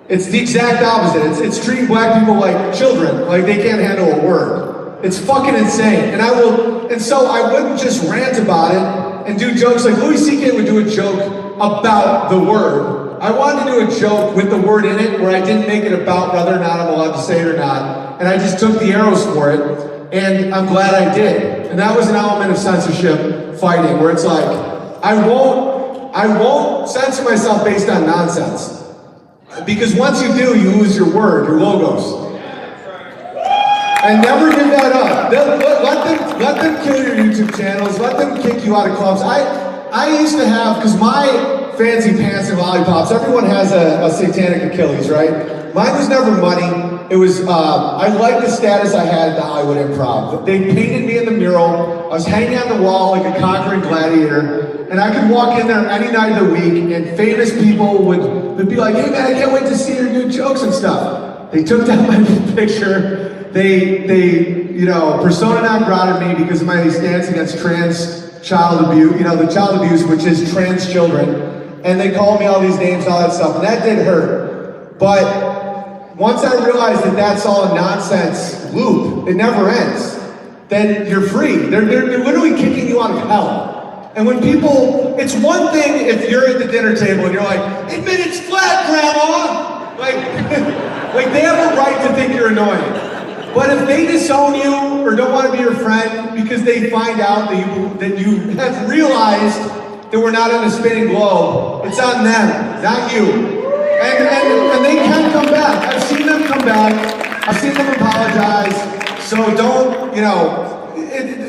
S2: It's the exact opposite. It's treating black people like children, like they can't handle a word. It's fucking insane. And so I wouldn't just rant about it and do jokes like Louis C.K. would do a joke about the word. I wanted to do a joke with the word in it where I didn't make it about whether or not I'm allowed to say it or not. And I just took the arrows for it, and I'm glad I did. And that was an element of censorship fighting, where it's like, I won't censor myself based on nonsense. Because once you do, you lose your word, your logos. And never give that up. Let them kill your YouTube channels. Let them kick you out of clubs. I used to have, because my fancy pants and lollipops, everyone has a satanic Achilles, right? Mine was never money. It was, I liked the status I had at the Hollywood Improv. They painted me in the mural. I was hanging on the wall like a conquering gladiator. And I could walk in there any night of the week, and famous people would be like, hey man, I can't wait to see your new jokes and stuff. They took down my picture. They persona non grata me because of my stance against trans child abuse, the child abuse, which is trans children. And they called me all these names and all that stuff, and that did hurt. But once I realized that that's all a nonsense loop, it never ends, then you're free. They're literally kicking you out of hell. And when people, it's one thing if you're at the dinner table and you're like, admit it's flat, Grandma! Like they have a right to think you're annoying. But if they disown you or don't want to be your friend because they find out that you have realized that we're not in a spinning globe, it's on them, not you. And they can come back. I've seen them come back. I've seen them apologize. So don't,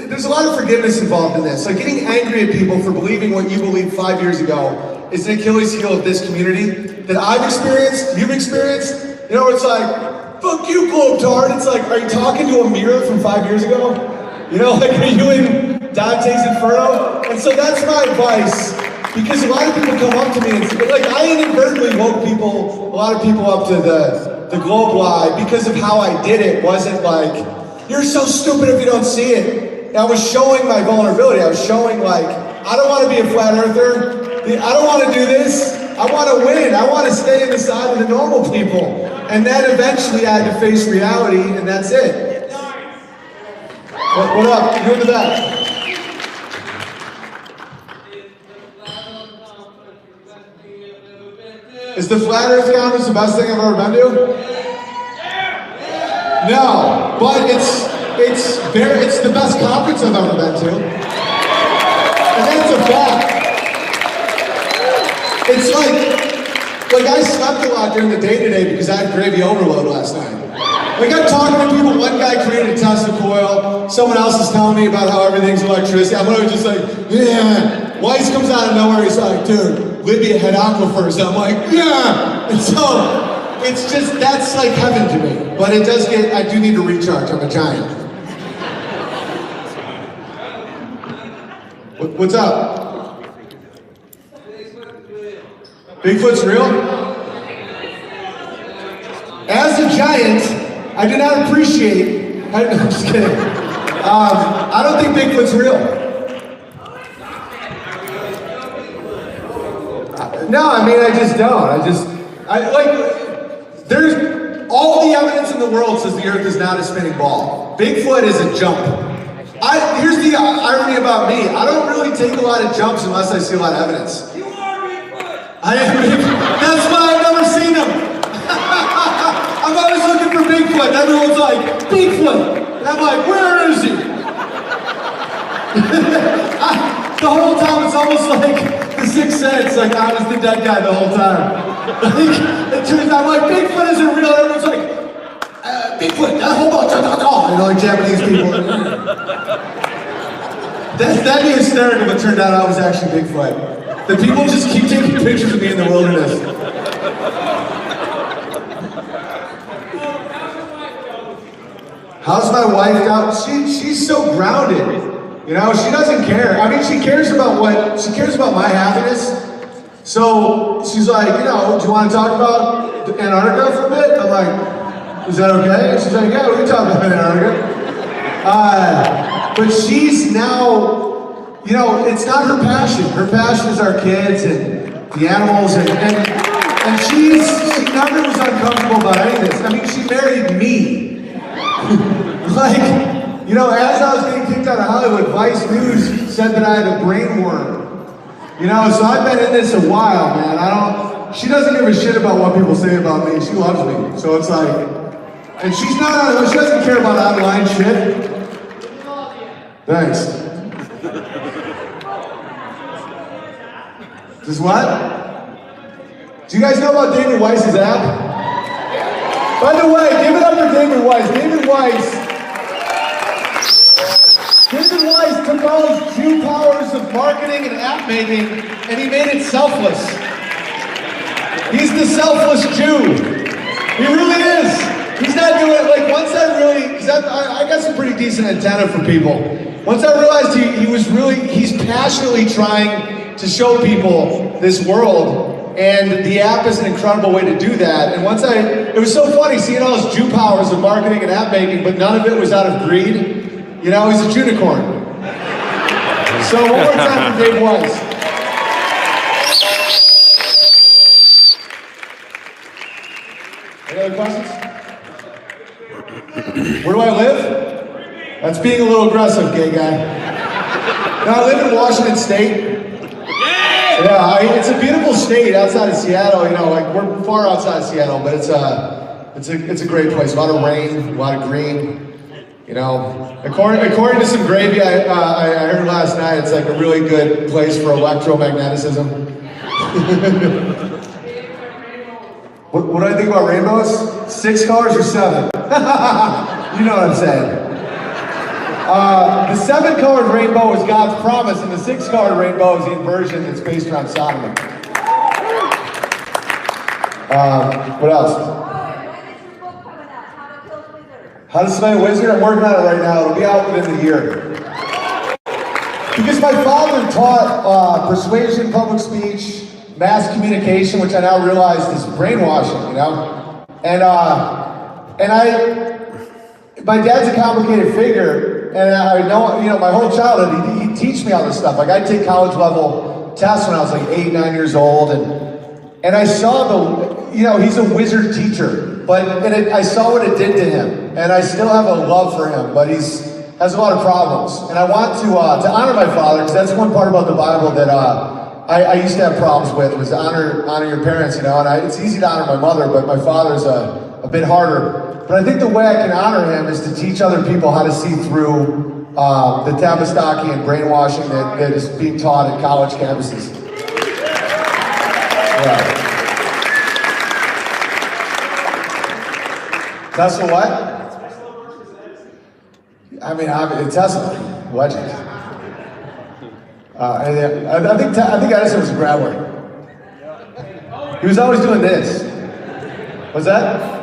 S2: there's a lot of forgiveness involved in this. Like getting angry at people for believing what you believed 5 years ago is an Achilles heel of this community that I've experienced, you've experienced. It's like, fuck you, Globetard. It's like, are you talking to a mirror from 5 years ago? Are you in Dante's Inferno? And so that's my advice, because a lot of people come up to me and say, like, I inadvertently woke a lot of people up to the Globe lie because of how I did it. Wasn't like, you're so stupid if you don't see it. I was showing my vulnerability. I was showing like, I don't want to be a flat earther. I don't want to do this. I want to win. I want to stay on the side of the normal people. And then eventually I had to face reality, and that's it. What up? You in the back? Is the Flat Earth Conference the best thing I've ever been to? No, but it's the best conference I've ever been to. And that's a fact. It's like I slept a lot during the day today because I had gravy overload last night. Like I'm talking to people, one guy created a Tesla coil, someone else is telling me about how everything's electricity. I'm literally just like, yeah. Weiss comes out of nowhere, he's like, dude, Libya had aquifers. I'm like, yeah. And so, it's just, that's like heaven to me. But I do need to recharge, I'm a giant. What's up? Bigfoot's real? As a giant, I do not appreciate, I'm just kidding. I don't think Bigfoot's real. No, I mean, I just don't. There's all the evidence in the world says the earth is not a spinning ball. Bigfoot is a jump. Here's the irony about me. I don't really take a lot of jumps unless I see a lot of evidence.
S3: You are Bigfoot!
S2: I am Bigfoot. That's why I've never seen him. I'm always looking for Bigfoot. And everyone's like, Bigfoot. And I'm like, where is he? The whole time it's almost like The Sixth Sense, like I was the dead guy the whole time. It turns out, I'm like, Bigfoot isn't real. Everyone's like, Bigfoot, hold on, like Japanese people. That'd be hysterical if it turned out I was actually Bigfoot. The people just keep taking pictures of me in the wilderness. How's my wife out? She's so grounded. You know, she doesn't care. I mean, she cares about my happiness. So she's like, you know, do you want to talk about Antarctica for a bit? I'm like, is that okay? She's like, yeah, we can talk about Antarctica. But she's now, you know, it's not her passion. Her passion is our kids and the animals, and she never was uncomfortable about any of this. I mean, she married me. Like, you know, as I was getting kicked out of Hollywood, Vice News said that I had a brain worm. You know, so I've been in this a while, man. She doesn't give a shit about what people say about me. She loves me. So it's like, and she doesn't care about online shit. Thanks. Just what? Do you guys know about David Weiss's app? By the way, give it up for David Weiss. David Weiss took all his Jew powers of marketing and app making and he made it selfless. He's the selfless Jew. He really is. He's not doing it, like once I got some pretty decent antenna for people. Once I realized he's passionately trying to show people this world. And the app is an incredible way to do that. And it was so funny seeing all his Jew powers of marketing and app making, but none of it was out of greed. You know, he's a unicorn. So one more time for Dave Weiss. Any other questions? Where do I live? That's being a little aggressive, gay guy. No, I live in Washington State. Yeah, it's a beautiful state outside of Seattle. You know, like we're far outside of Seattle, but it's a great place. A lot of rain, a lot of green. You know, according to some gravy I heard last night, it's like a really good place for electromagnetism. What do I think about rainbows? 6 colors or 7? You know what I'm saying. The 7-colored rainbow is God's promise, and the 6-colored rainbow is the inversion that's based around sodomy. What else? How to Slay a Wizard? I'm working on it right now. It'll be out within the year. Because my father taught persuasion, public speech, mass communication, which I now realize is brainwashing, you know? My dad's a complicated figure, and I know, you know, my whole childhood, he'd teach me all this stuff. Like, I'd take college level tests when I was like 8, 9 years old, and I saw you know, he's a wizard teacher, I saw what it did to him, and I still have a love for him, but has a lot of problems. And I want to honor my father, because that's one part about the Bible that I used to have problems with, was honor your parents, you know, and it's easy to honor my mother, but my father's a bit harder. But I think the way I can honor him is to teach other people how to see through the Tavistock and brainwashing that is being taught at college campuses. Yeah. Tesla what? I mean, Tesla, legend. I think Edison was a grabbler. He was always doing this. What's that?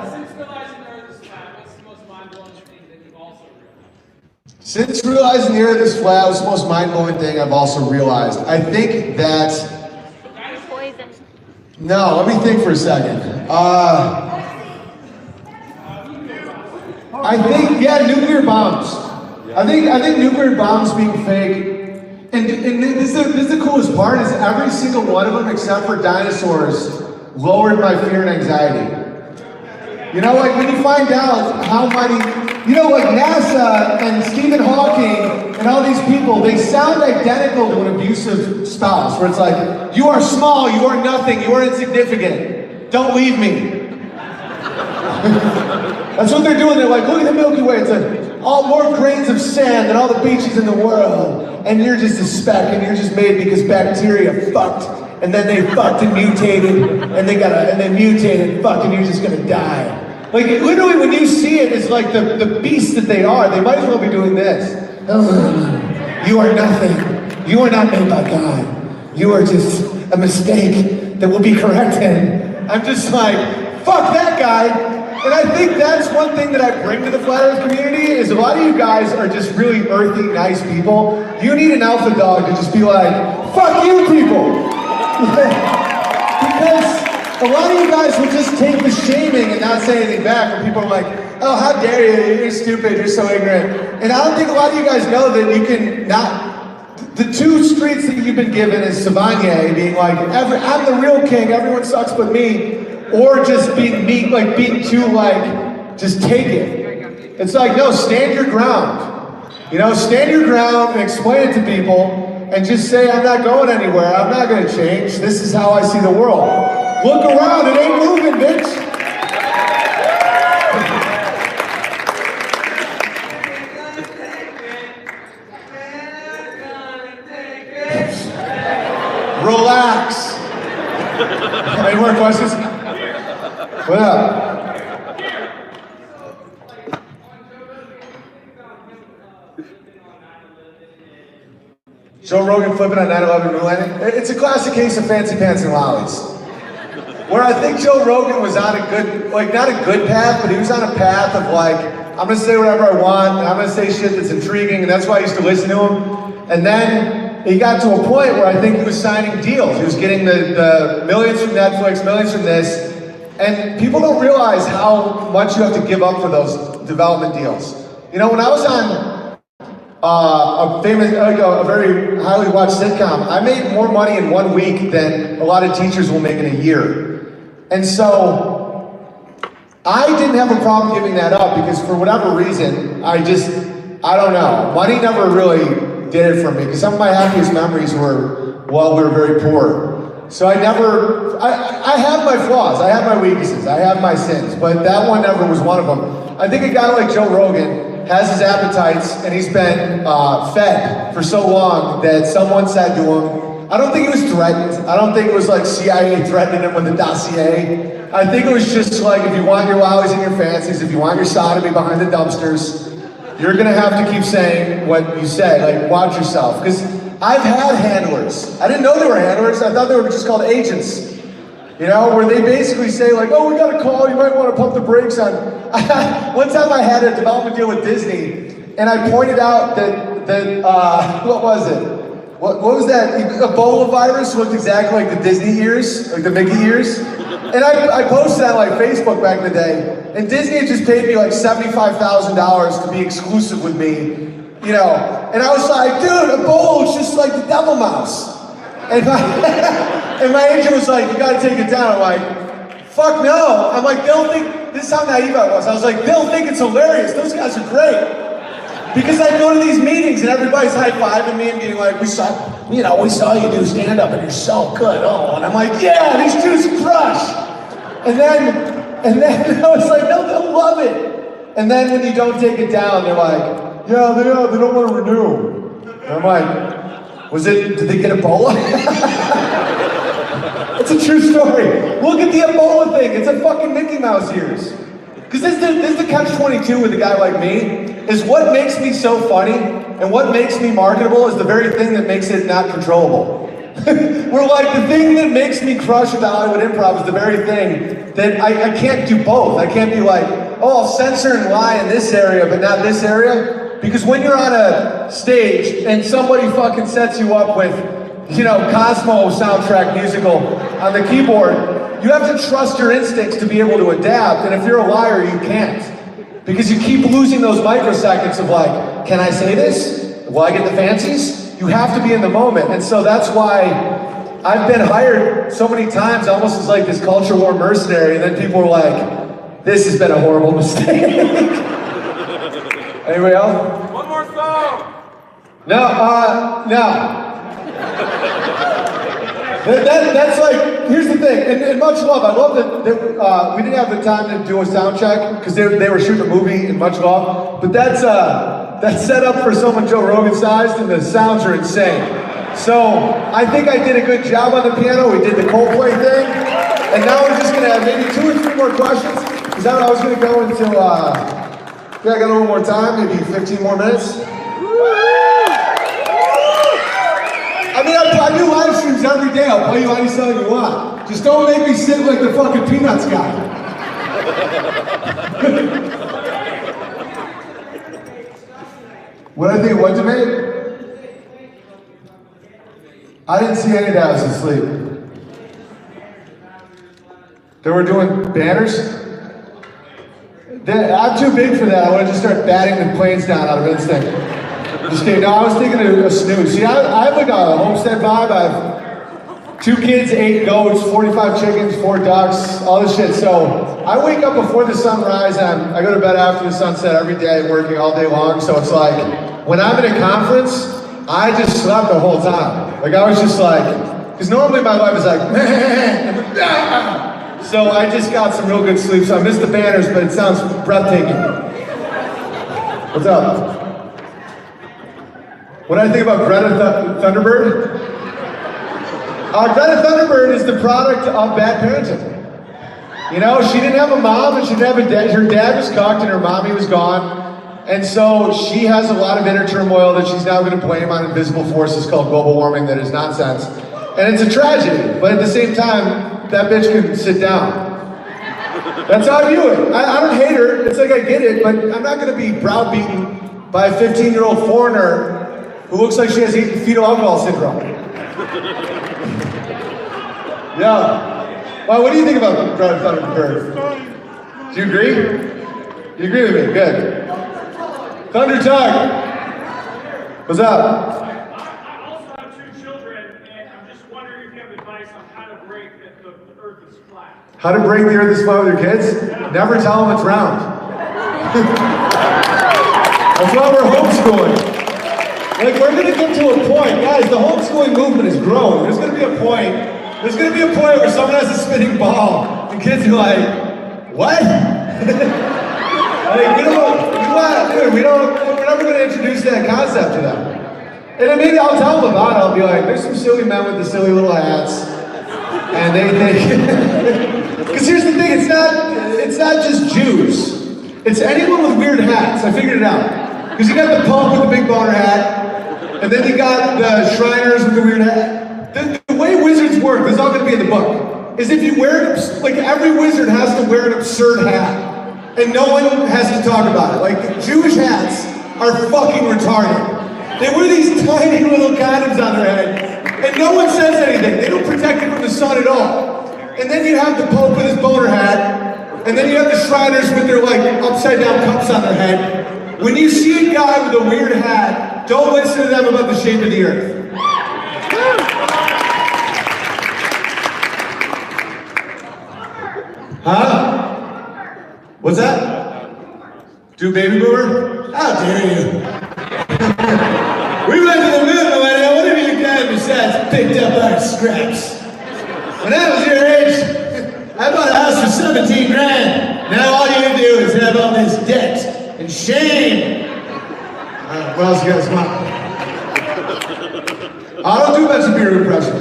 S2: Since realizing the Earth is flat, what's the most mind-blowing thing I've also realized? I think that... Poison. No, let me think for a second. I think, yeah, nuclear bombs. I think nuclear bombs being fake. And this is the coolest part, is every single one of them, except for dinosaurs, lowered my fear and anxiety. You know, like when you find out how many, you know, like NASA and Stephen Hawking and all these people, they sound identical to an abusive spouse, where it's like, you are small, you are nothing, you are insignificant, don't leave me. That's what they're doing. They're like, look at the Milky Way. It's like all more grains of sand than all the beaches in the world. And you're just a speck, and you're just made because bacteria fucked. And then they fucked and mutated, and then mutated and fucked, and you're just gonna die. Like, literally, when you see it, it's like the beast that they are. They might as well be doing this. You are nothing. You are not made by God. You are just a mistake that will be corrected. I'm just like, fuck that guy. And I think that's one thing that I bring to the Flat Earth community is a lot of you guys are just really earthy, nice people. You need an alpha dog to just be like, fuck you people. Because a lot of you guys will just take the shaming and not say anything back when people are like, oh, how dare you, you're stupid, you're so ignorant. And I don't think a lot of you guys know that you can not, the two streets that you've been given is Savanier being like, I'm the real king, everyone sucks but me, or just being meek, like being too like, just take it. It's like, no, stand your ground. You know, stand your ground and explain it to people and just say, I'm not going anywhere, I'm not gonna change, this is how I see the world. Look around, it ain't moving, bitch. Relax. Any more questions? What up? Joe Rogan flipping on 9/11 moon landing? It's a classic case of fancy pants and lollies. Where I think Joe Rogan was on a good, like not a good path, but he was on a path of like, I'm gonna say whatever I want, and I'm gonna say shit that's intriguing, and that's why I used to listen to him. And then he got to a point where I think he was signing deals. He was getting the millions from Netflix, millions from this, and people don't realize how much you have to give up for those development deals. You know, when I was on a famous, a very highly watched sitcom, I made more money in 1 week than a lot of teachers will make in a year. And so, I didn't have a problem giving that up because for whatever reason, I don't know. Money never really did it for me because some of my happiest memories were while we were very poor. So I have my flaws, I have my weaknesses, I have my sins, but that one never was one of them. I think a guy like Joe Rogan has his appetites and he's been fed for so long that someone said to him, I don't think he was threatened. I don't think it was like CIA threatening him with a dossier. I think it was just like, if you want your lollies and your fancies, if you want your sodomy behind the dumpsters, you're gonna have to keep saying what you say, like watch yourself. Because I've had handlers. I didn't know they were handlers, I thought they were just called agents. You know, where they basically say like, oh, we got a call, you might want to pump the brakes on. One time I had a development deal with Disney, and I pointed out that what was it? What was that? Ebola virus looked exactly like the Disney ears, like the Mickey ears. And I posted on like Facebook back in the day, and Disney had just paid me like $75,000 to be exclusive with me, you know. And I was like, dude, Ebola is just like the devil mouse. And my agent was like, you gotta take it down. I'm like, fuck no. I'm like, they'll think, this is how naive I was. I was like, they'll think it's hilarious. Those guys are great. Because I go to these meetings and everybody's high-fiving me and being like, we saw you do stand-up and you're so good. Oh, and I'm like, yeah, these dudes crush. And then I was like, no, they'll love it. And then when you don't take it down, they're like, yeah, they don't want to renew. And I'm like, did they get Ebola? It's a true story. Look at the Ebola thing. It's a fucking Mickey Mouse ears. Because this is the catch-22 with a guy like me, is what makes me so funny and what makes me marketable is the very thing that makes it not controllable. We're like, the thing that makes me crush at the Hollywood Improv is the very thing that I can't do both. I can't be like, oh, I'll censor and lie in this area, but not this area. Because when you're on a stage and somebody fucking sets you up with, you know, Cosmo soundtrack musical on the keyboard, you have to trust your instincts to be able to adapt, and if you're a liar, you can't. Because you keep losing those microseconds of like, can I say this? Will I get the fancies? You have to be in the moment, and so that's why I've been hired so many times, almost as like this culture war mercenary, and then people are like, this has been a horrible mistake. Anybody else?
S5: One more song!
S2: No. That's like, here's the thing, and much love. I love that we didn't have the time to do a sound check because they were shooting a movie in much love, but that's set up for someone Joe Rogan sized, and the sounds are insane. So I think I did a good job on the piano. We did the Coldplay thing, and now we're just gonna have maybe 2 or 3 more questions. Because I was gonna go until I got a little more time, maybe 15 more minutes. I mean, I do live streams every day. I'll play you any song you want. Just don't make me sit like the fucking Peanuts guy. What I think it was to me? I didn't see any of that. I was asleep. They were doing banners? I'm too big for that. I want to just start batting the planes down out of instinct. Just kidding. No, I was thinking of a snooze. See, I have like a homestead vibe. I have 2 kids, 8 goats, 45 chickens, 4 ducks, all this shit. So I wake up before the sunrise and I go to bed after the sunset every day, working all day long. So it's like, when I'm in a conference, I just slept the whole time. Like I was just like, because normally my wife is like, so I just got some real good sleep. So I missed the banners, but it sounds breathtaking. What's up? What do I think about Greta Thunderbird? Greta Thunderbird is the product of bad parenting. You know, she didn't have a mom and she didn't have a dad. Her dad was cocked and her mommy was gone. And so she has a lot of inner turmoil that she's now going to blame on invisible forces called global warming that is nonsense. And it's a tragedy, but at the same time, that bitch can sit down. That's how I view it. I don't hate her. It's like I get it, but I'm not going to be browbeaten by a 15-year-old foreigner who looks like she has fetal alcohol syndrome. Yeah. Well, what do you think about Greta Thunderbird? Do you agree? You agree with me? Good. Thunder Tug. What's up?
S3: I also have 2 children, and I'm just wondering if you have advice on how to break that the earth is flat.
S2: How to break the earth is flat with your kids? Never tell them it's round. That's why we're homeschooling. Like, we're gonna get to a point, guys, the homeschooling movement is growing. There's gonna be a point where someone has a spinning ball, and kids are like, what? Like, we're never gonna introduce that concept to them. And then maybe I'll tell them about it. I'll be like, there's some silly men with the silly little hats. And they because here's the thing, it's not just Jews. It's anyone with weird hats. I figured it out. Because you got the Pope with the big boner hat, and then you got the Shriners with the weird hat. The way wizards work, this is all going to be in the book, is if you wear, like every wizard has to wear an absurd hat. And no one has to talk about it. Like, the Jewish hats are fucking retarded. They wear these tiny little condoms on their head, and no one says anything. They don't protect it from the sun at all. And then you have the Pope with his boner hat, and then you have the Shriners with their, like, upside-down cups on their head. When you see a guy with a weird hat, don't listen to them about the shape of the earth. Huh? What's that? Do baby boomer? How dare you? We went to the moon, millennial. What have you done besides picked up our scraps? When I was your age, I bought a house for 17 grand. Now all you can do is have all this debt and shame. What else you guys want? I don't do much of beer impression.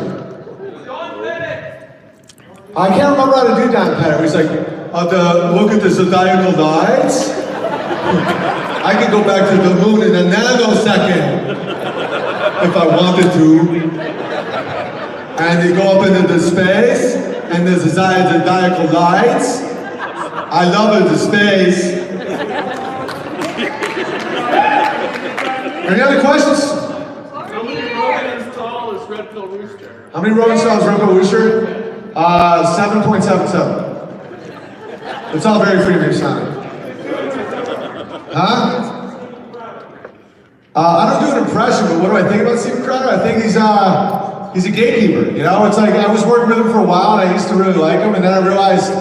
S2: I can't remember how to do Don Pettit. He's like, look at the zodiacal lights. I could go back to the moon in a nanosecond if I wanted to. And you go up into the space, and there's the zodiacal lights. I love it, the space. Any other questions?
S3: How many Rogan install is Red Pill Rooster?
S2: How many Rogan songs Red Pill Rooster? 7.77. It's all very premium sounding. Huh? I don't do an impression, but what do I think about Steven Crowder? I think he's a gatekeeper, you know? It's like, I was working with him for a while, and I used to really like him, and then I realized,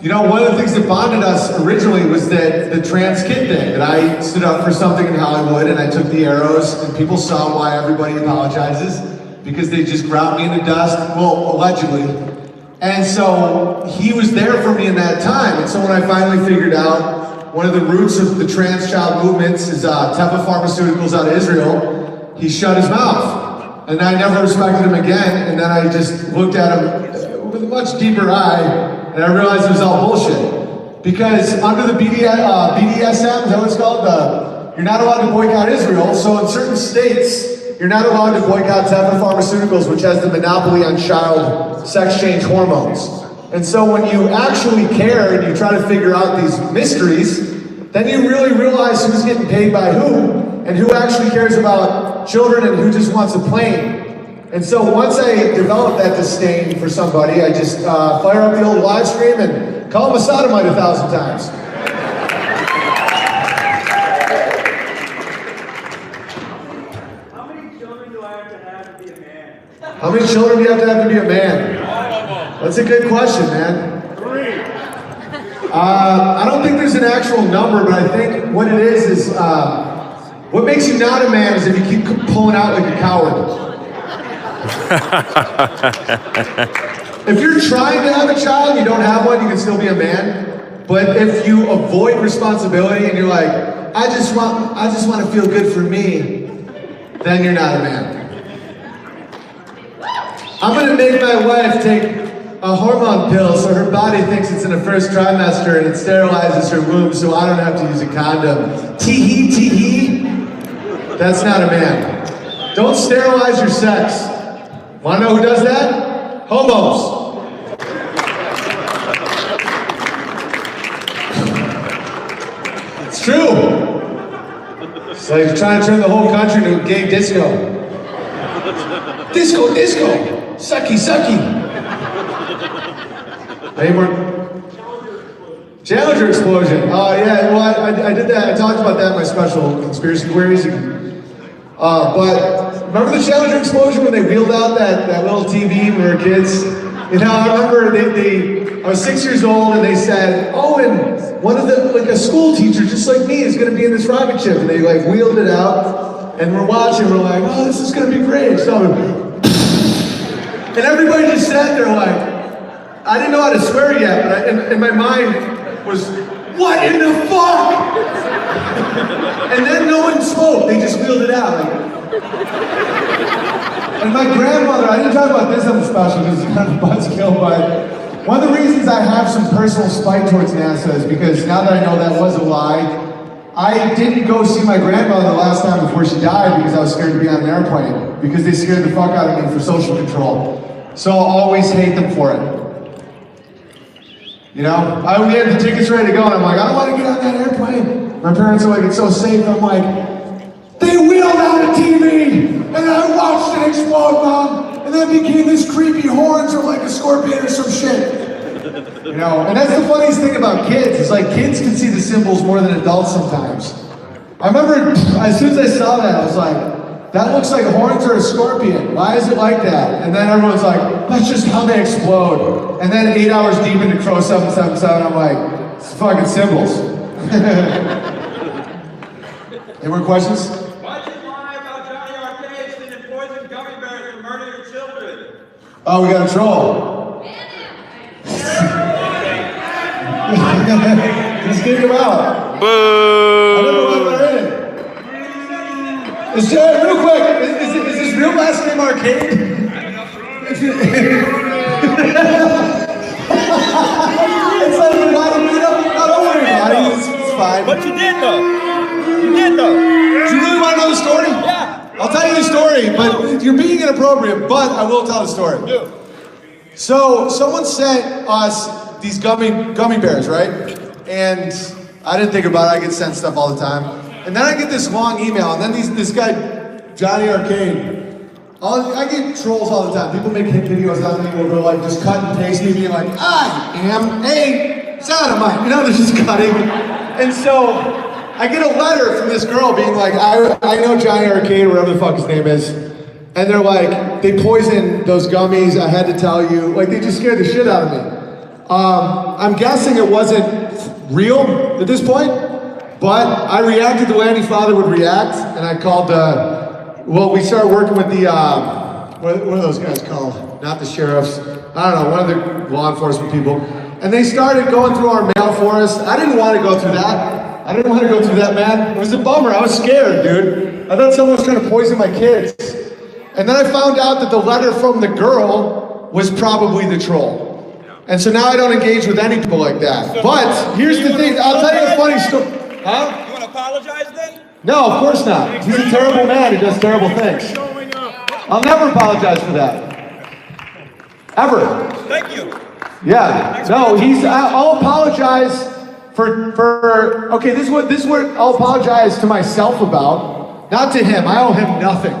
S2: you know, one of the things that bonded us originally was that the trans kid thing, that I stood up for something in Hollywood, and I took the arrows, and people saw why everybody apologizes, because they just ground me in the dust, well, allegedly. And so he was there for me in that time. And so when I finally figured out one of the roots of the trans child movements is Teva Pharmaceuticals out of Israel, he shut his mouth. And I never respected him again. And then I just looked at him with a much deeper eye, and I realized it was all bullshit. Because under the BDSM, is that what it's called? You're not allowed to boycott Israel. So in certain states, you're not allowed to boycott Teva Pharmaceuticals, which has the monopoly on child sex change hormones. And so when you actually care and you try to figure out these mysteries, then you really realize who's getting paid by who, and who actually cares about children and who just wants a plane. And so once I developed that disdain for somebody, I just fire up the old live stream and call him a sodomite 1,000 times.
S3: How many children do I have to be a man?
S2: How many children do you have to be a man? That's a good question, man.
S3: 3.
S2: I don't think there's an actual number, but I think what it is what makes you not a man is if you keep pulling out like a coward. If you're trying to have a child and you don't have one, you can still be a man. But if you avoid responsibility and you're like, I just want to feel good for me, then you're not a man. I'm gonna make my wife take a hormone pill so her body thinks it's in the first trimester and it sterilizes her womb so I don't have to use a condom. Tee-hee, tee-hee. That's not a man. Don't sterilize your sex. Wanna know who does that? Homos. It's true. It's like you're trying to turn the whole country into a gay disco. Disco, disco. Sucky, sucky. Any more? Challenger explosion. Oh yeah, well I did that. I talked about that in my special conspiracy queries. But remember the Challenger explosion when they wheeled out that little TV when we were kids? You know, I remember I was 6 years old and they said, Owen, one of a school teacher just like me is gonna be in this rocket ship. And they like wheeled it out and we're watching, we're like, oh, this is gonna be great. So, and everybody just sat there like, I didn't know how to swear yet, but in my mind was, what in the fuck? And then no one spoke, they just wheeled it out. Like, and my grandmother, I didn't talk about this on the special because it's kind of a buzzkill, but one of the reasons I have some personal spite towards NASA is because now that I know that was a lie, I didn't go see my grandmother the last time before she died because I was scared to be on an airplane, because they scared the fuck out of me for social control. So I'll always hate them for it. You know, we had the tickets ready to go and I'm like, I don't want to get on that airplane. My parents are like, it's so safe. I'm like, they wheeled out a TV and I watched it explode, Mom. And then it became this creepy horns or like a scorpion or some shit. You know, and that's the funniest thing about kids. It's like kids can see the symbols more than adults sometimes. I remember as soon as I saw that, I was like, that looks like horns or a scorpion. Why is it like that? And then everyone's like, that's just how they explode. And then 8 hours deep into Crow 777, I'm like, it's fucking symbols. Any more questions?
S3: Why did you lie about Johnny Arcade sending poison gummy bears to murder your children?
S2: Oh, we got a troll. Just kick him out.
S5: Boo!
S2: I don't know why they're in it. Is real quick, is his real last name Arcade? It's like, why don't you know? No, don't worry about it, it's fine.
S5: But you did though. You did though.
S2: Do you really want to know the story?
S5: Yeah.
S2: I'll tell you the story, but you're being inappropriate, but I will tell the story.
S5: Do.
S2: So, someone sent us these gummy bears, right? And I didn't think about it, I get sent stuff all the time. And then I get this long email, and then this guy, Johnny Arcade, I get trolls all the time. People make videos on me where they're like just cut and paste me, being like, I am a sodomite. You know, they're just cutting. And so I get a letter from this girl being like, I know Johnny Arcade, whatever the fuck his name is. And they're like, they poisoned those gummies, I had to tell you. Like, they just scared the shit out of me. I'm guessing it wasn't real at this point, but I reacted the way any father would react, and I called, we started working with the, what are those guys called? Not the sheriffs, I don't know, one of the law enforcement people. And they started going through our mail for us. I didn't want to go through that. I didn't want to go through that, man. It was a bummer, I was scared, dude. I thought someone was trying to poison my kids. And then I found out that the letter from the girl was probably the troll. And so now I don't engage with any people like that. But here's the thing, I'll tell you a funny story. Huh?
S5: You want to apologize then?
S2: No, of course not. He's a terrible man who does terrible things. I'll never apologize for that. Ever.
S5: Thank you.
S2: Yeah. No, I'll apologize for okay, this is what I'll apologize to myself about. Not to him. I owe him nothing.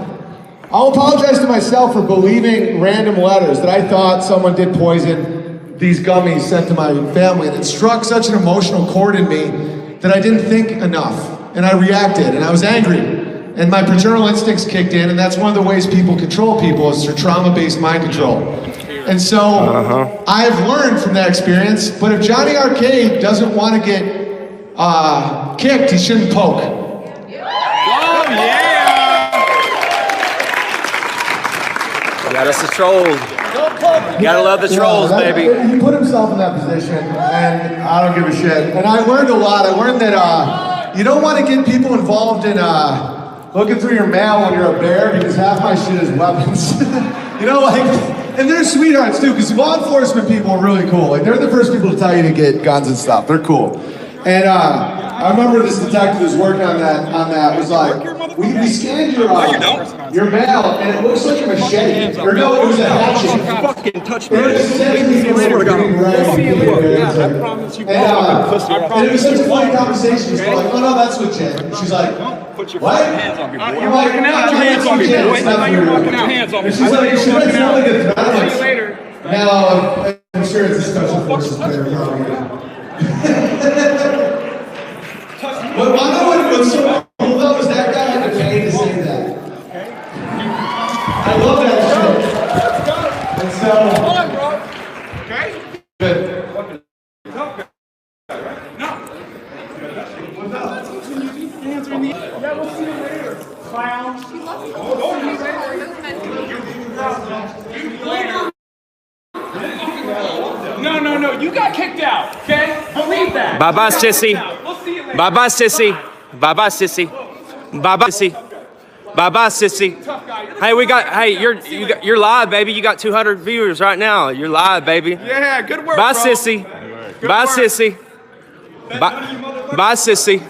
S2: I'll apologize to myself for believing random letters that I thought someone did poison these gummies sent to my family, and it struck such an emotional chord in me that I didn't think enough, and I reacted, and I was angry, and my paternal instincts kicked in, and that's one of the ways people control people is through trauma-based mind control. And so I've learned from that experience, but if Johnny Arcade doesn't want to get kicked, he shouldn't poke.
S5: Oh, yeah!
S6: Got us the trolls. Gotta love the trolls, baby.
S2: He put himself in that position, and I don't give a shit. And I learned a lot. I learned that you don't want to get people involved in looking through your mail when you're a bear, because half my shit is weapons. You know, like, and they're sweethearts too, because law enforcement people are really cool. Like, they're the first people to tell you to get guns and stuff. They're cool. And I remember this detective who's working on that was like, we scanned your mail, and it looks like a machete. Or no, it was a hatchet.
S5: Fucking touch me.
S2: And it was such a funny conversation. She's like, oh no, that's what Jen. And she's like,
S5: Put your
S2: what?
S5: hands on me, boy.
S2: You're walking out.
S5: Put your hands on me, boy. You're walking out. Hands on me.
S2: She's like, she's like,
S5: See you later.
S2: now, I'm sure it's a special forces player, probably. But I know what's so cool though is that guy had to pay to say that. I love that shit. And so,
S5: Come on, bro. Okay?
S2: good.
S3: Yeah, we'll see you later, clown. No, you got kicked out, okay? Believe that.
S6: Bye-bye, sissy.
S3: We'll see you later.
S6: Bye-bye, sissy. Bye-bye, sissy. Bye-bye, sissy. Bye-bye, sissy.
S3: Tough guy.
S6: You're live, baby. You got 200 viewers right now. You're live, baby.
S5: Yeah, good work,
S6: Bye,
S5: bro.
S6: sissy.
S5: Good
S6: Bye,
S5: work.
S6: sissy. Bye, sissy.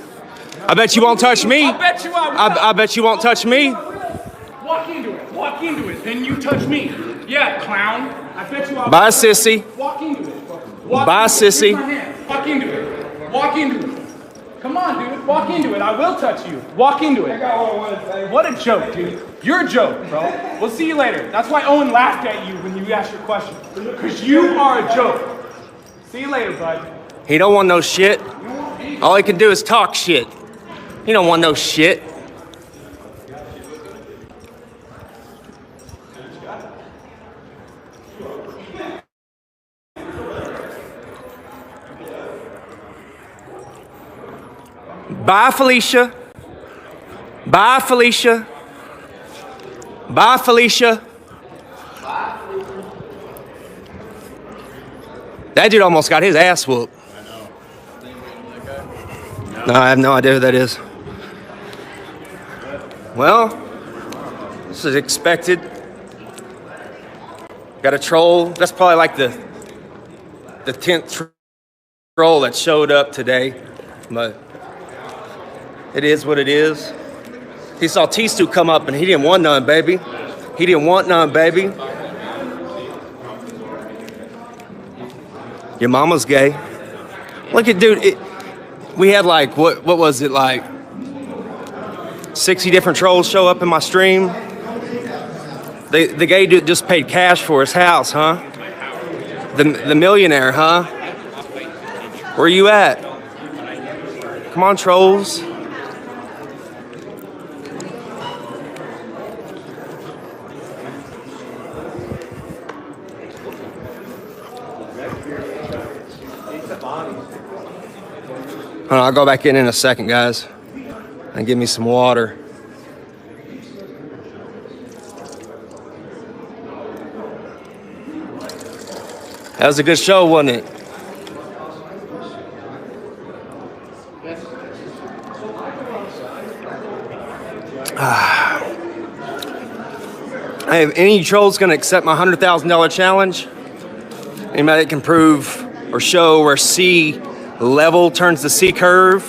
S6: I bet you won't touch me.
S3: I bet you I will.
S6: I bet you won't touch me.
S3: Walk into it. Walk into it. Then you touch me. Yeah, clown. I bet you I will.
S6: Bye, sissy.
S3: Walk into it. Walk
S6: Bye,
S3: into it.
S6: sissy.
S3: Here's my hand. Walk into it. Walk into it. Come on, dude. Walk into it. I will touch you. Walk into it. What a joke, dude. You're a joke, bro. We'll see you later. That's why Owen laughed at you when you asked your question. Because you are a joke. See you later, bud.
S6: He don't want no shit. All he can do is talk shit. He don't want no shit. Bye, Felicia. Bye, Felicia. Bye, Felicia. That dude almost got his ass whooped. No, I have no idea who that is. Well, this is expected. Got a troll. That's probably like the 10th troll that showed up today, but it is what it is. He saw T-Stu come up and he didn't want none, baby. He didn't want none, baby. Your mama's gay. Look at, dude, we had like, what was it, like 60 different trolls show up in my stream. The gay dude just paid cash for his house, huh? The millionaire, huh? Where you at? Come on, trolls. I'll go back in a second, guys, and give me some water. That was a good show, wasn't it? Hey, if any troll's gonna accept my $100,000 challenge, anybody that can prove or show where C level turns the C curve,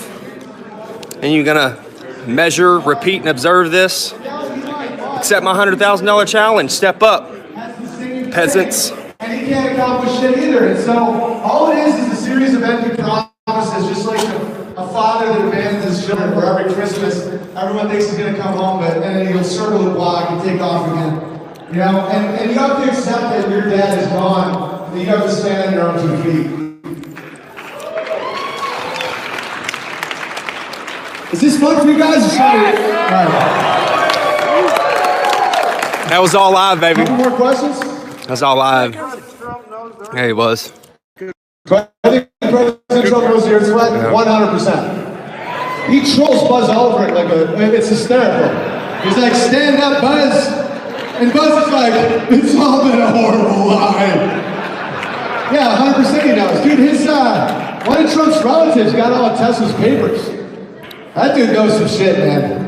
S6: and you're gonna measure, repeat, and observe this, Accept my $100,000 challenge. Step up, peasants.
S2: And he can't accomplish shit either. And so all it is a series of empty promises, just like a father that abandons his children, where every Christmas everyone thinks he's going to come home, and then he'll circle the block and take off again. You know, and you have to accept that your dad is gone, and you have to stand on your own 2 feet. Is this fun for you guys?
S6: That was all live, baby.
S2: Couple more questions?
S6: That's all live. Yeah, he was.
S2: I think President Trump knows your threat 100%. He trolls Buzz Aldrin like it's hysterical. He's like, stand up, Buzz. And Buzz is like, it's all been a horrible lie. Yeah, 100% he knows. Dude, one of Trump's relatives got all of Tesla's papers. That dude knows some shit, man.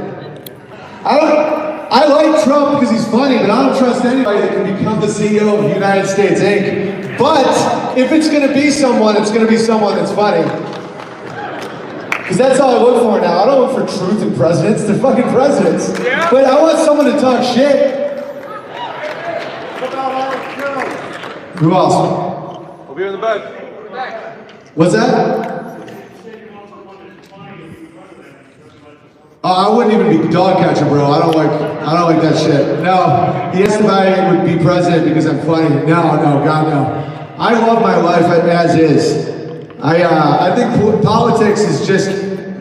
S2: I like Trump because he's funny, but I don't trust anybody that can become the CEO of the United States, Inc. But if it's going to be someone, it's going to be someone that's funny. Because that's all I look for now. I don't look for truth in presidents. They're fucking presidents. Yeah. But I want someone to talk shit. Who else?
S5: I'll be in the back.
S2: What's that? Oh, I wouldn't even be dog catcher, bro. I don't like that shit. No, he asked if I would be president because I'm funny. No, God, no. I love my life as is. I think politics is just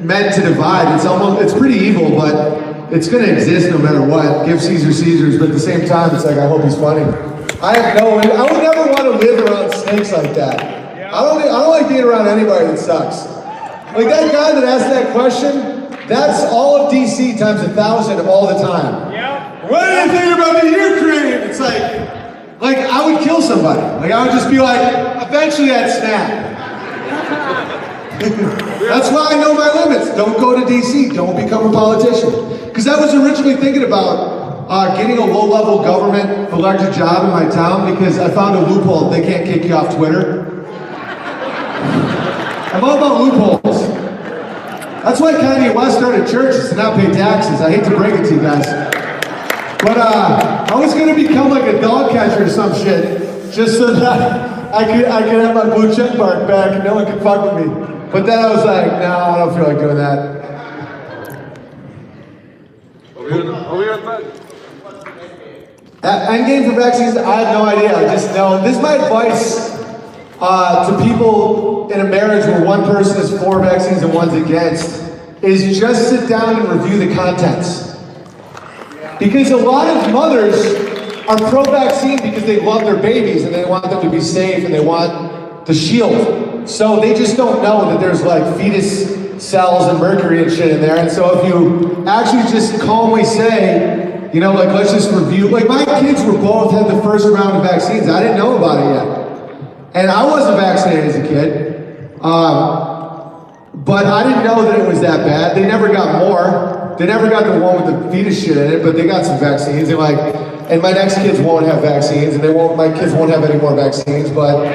S2: meant to divide. It's pretty evil, but it's going to exist no matter what. Give Caesar Caesar's, but at the same time, it's like I hope he's funny. I would never want to live around snakes like that. I don't like being around anybody that sucks. Like that guy that asked that question. That's all of DC times 1,000 all the time. Yeah. What do you think about the Ukraine? It's like I would kill somebody. Like I would just be like, eventually I'd snap. That's why I know my limits. Don't go to DC. Don't become a politician. Because I was originally thinking about getting a low-level government elected job in my town because I found a loophole. They can't kick you off Twitter. I'm all about loopholes. That's why Kanye West started churches to not pay taxes. I hate to break it to you guys. But I was going to become like a dog catcher or some shit, just so that I could have my blue check mark back and no one could fuck with me. But then I was like, no, I don't feel like doing that. Endgame for vaccines, I have no idea. I just know. This is my advice to people in a marriage where one person is for vaccines and one's against, is just sit down and review the contents. Because a lot of mothers are pro-vaccine because they love their babies and they want them to be safe and they want the shield. So they just don't know that there's like fetus cells and mercury and shit in there. And so if you actually just calmly say, you know, like let's just review, like my kids were both had the first round of vaccines. I didn't know about it yet. And I wasn't vaccinated as a kid, but I didn't know that it was that bad. They never got more. They never got the one with the fetus shit in it, but they got some vaccines. And my next kids won't have vaccines, and my kids won't have any more vaccines. But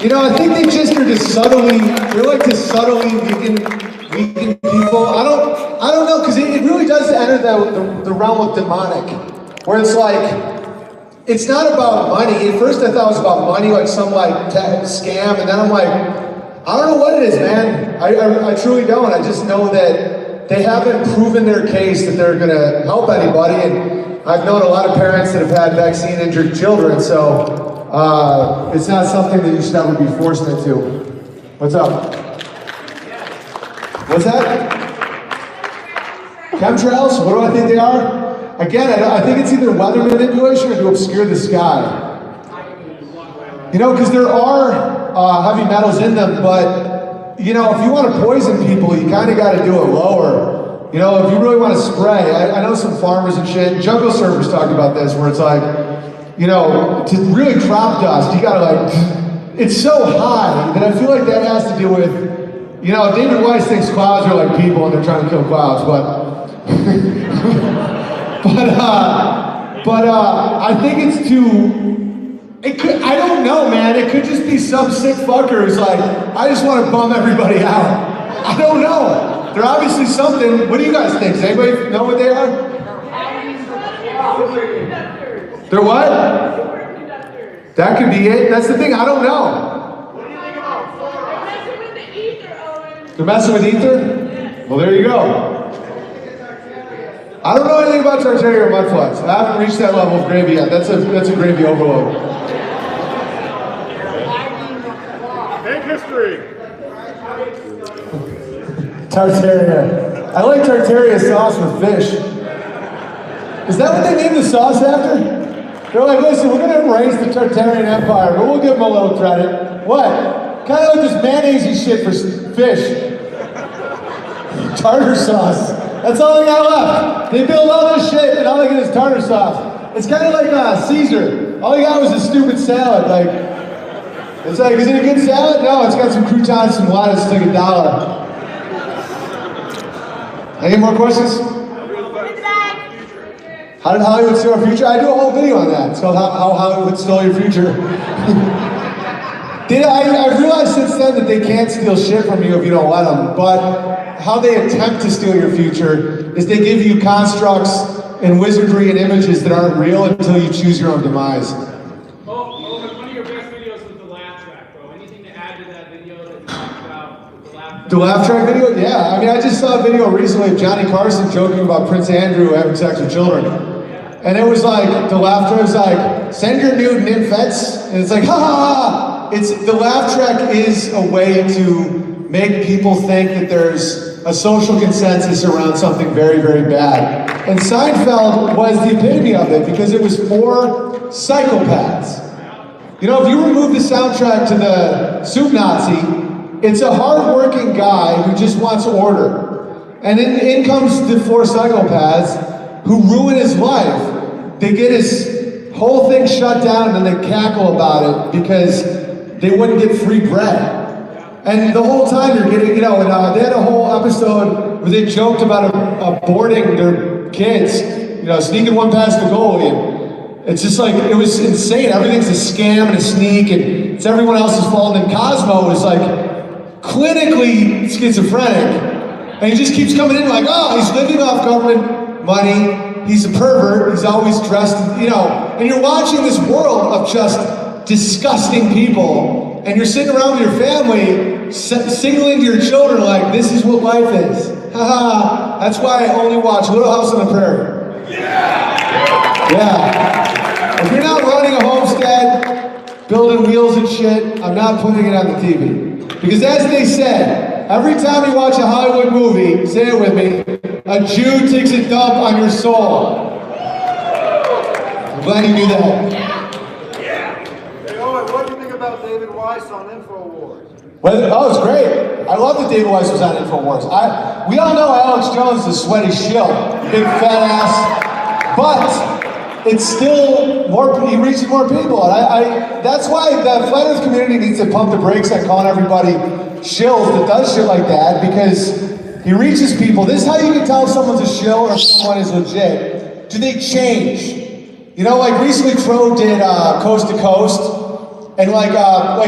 S2: you know, I think they just are just subtly. They're like just subtly weaken people. I don't know, because it really does enter the realm of demonic, where it's like. It's not about money. At first I thought it was about money, like some scam, and then I'm like, I don't know what it is, man. I truly don't. I just know that they haven't proven their case that they're gonna help anybody, and I've known a lot of parents that have had vaccine-injured children, so it's not something that you should ever be forced into. What's up? What's that? Chemtrails? What do I think they are? Again, I think it's either weather manipulation or to obscure the sky. You know, because there are heavy metals in them, but, you know, if you want to poison people, you kind of got to do it lower. You know, if you really want to spray, I know some farmers and shit, jungle surfers talked about this, where it's like, you know, to really crop dust, you got to like, it's so high that I feel like that has to do with, you know, David Weiss thinks clouds are like people and they're trying to kill clouds, but I think it's I don't know, man. It could just be some sick fucker who's like, I just want to bum everybody out. I don't know. They're obviously something. What do you guys think? Does anybody know what they are? They're what? That could be it. That's the thing. I don't know. They're messing with ether? Well, there you go. I don't know anything about Tartaria or mudflats. I haven't reached that level of gravy yet. That's a gravy overload.
S5: Make history.
S2: Tartaria. I like Tartaria sauce with fish. Is that what they named the sauce after? They're like, listen, we're gonna embrace the Tartarian Empire, but we'll give them a little credit. What? Kind of like this mayonnaise shit for fish. Tartar sauce. That's all they got left. They build all this shit and all they get is tartar sauce. It's kind of like Caesar. All he got was a stupid salad. Like, it's like, is it a good salad? No, it's got some croutons, some lettuce, it's like $1. Any more questions? How did Hollywood steal our future? I do a whole video on that. It's called How Hollywood Stole Your Future. I realized since then that they can't steal shit from you if you don't let them, but how they attempt to steal your future is they give you constructs and wizardry and images that aren't real until you choose your own demise.
S3: Owen, one of your best videos was the laugh track, bro. Anything to add to that video that you talked about with the laugh track?
S2: The laugh track video? Yeah, I mean, I just saw a video recently of Johnny Carson joking about Prince Andrew having sex with children. And it was like, the laugh track was like, send your nude nymphets. And it's like, ha ha ha. The laugh track is a way to make people think that there's a social consensus around something very, very bad. And Seinfeld was the epitome of it because it was for psychopaths. You know, if you remove the soundtrack to the Soup Nazi, it's a hard-working guy who just wants order. And then in comes the 4 psychopaths who ruin his life. They get his whole thing shut down and then they cackle about it because they wouldn't get free bread. And the whole time you're getting, you know, and they had a whole episode where they joked about aborting their kids, you know, sneaking one past the goalie. And it's just like, it was insane. Everything's a scam and a sneak and it's everyone else's fault. And Cosmo is like clinically schizophrenic. And he just keeps coming in like, oh, he's living off government money. He's a pervert. He's always dressed, you know. And you're watching this world of just disgusting people, and you're sitting around with your family, signaling to your children like, this is what life is. Haha, that's why I only watch Little House on the Prairie. Yeah. If you're not running a homestead, building wheels and shit, I'm not putting it on the TV. Because as they said, every time you watch a Hollywood movie, say it with me, a Jew takes a dump on your soul. I'm glad you knew that.
S7: What do you think about David Weiss on InfoWars?
S2: Well, it's great. I love that David Weiss was on InfoWars. We all know Alex Jones is a sweaty shill, big fat ass, but it's still he reaches more people. And that's why the flat earth community needs to pump the brakes on calling everybody shills that does shit like that, because he reaches people. This is how you can tell if someone's a shill or if someone is legit. Do they change? You know, like recently Tro did Coast to Coast. And like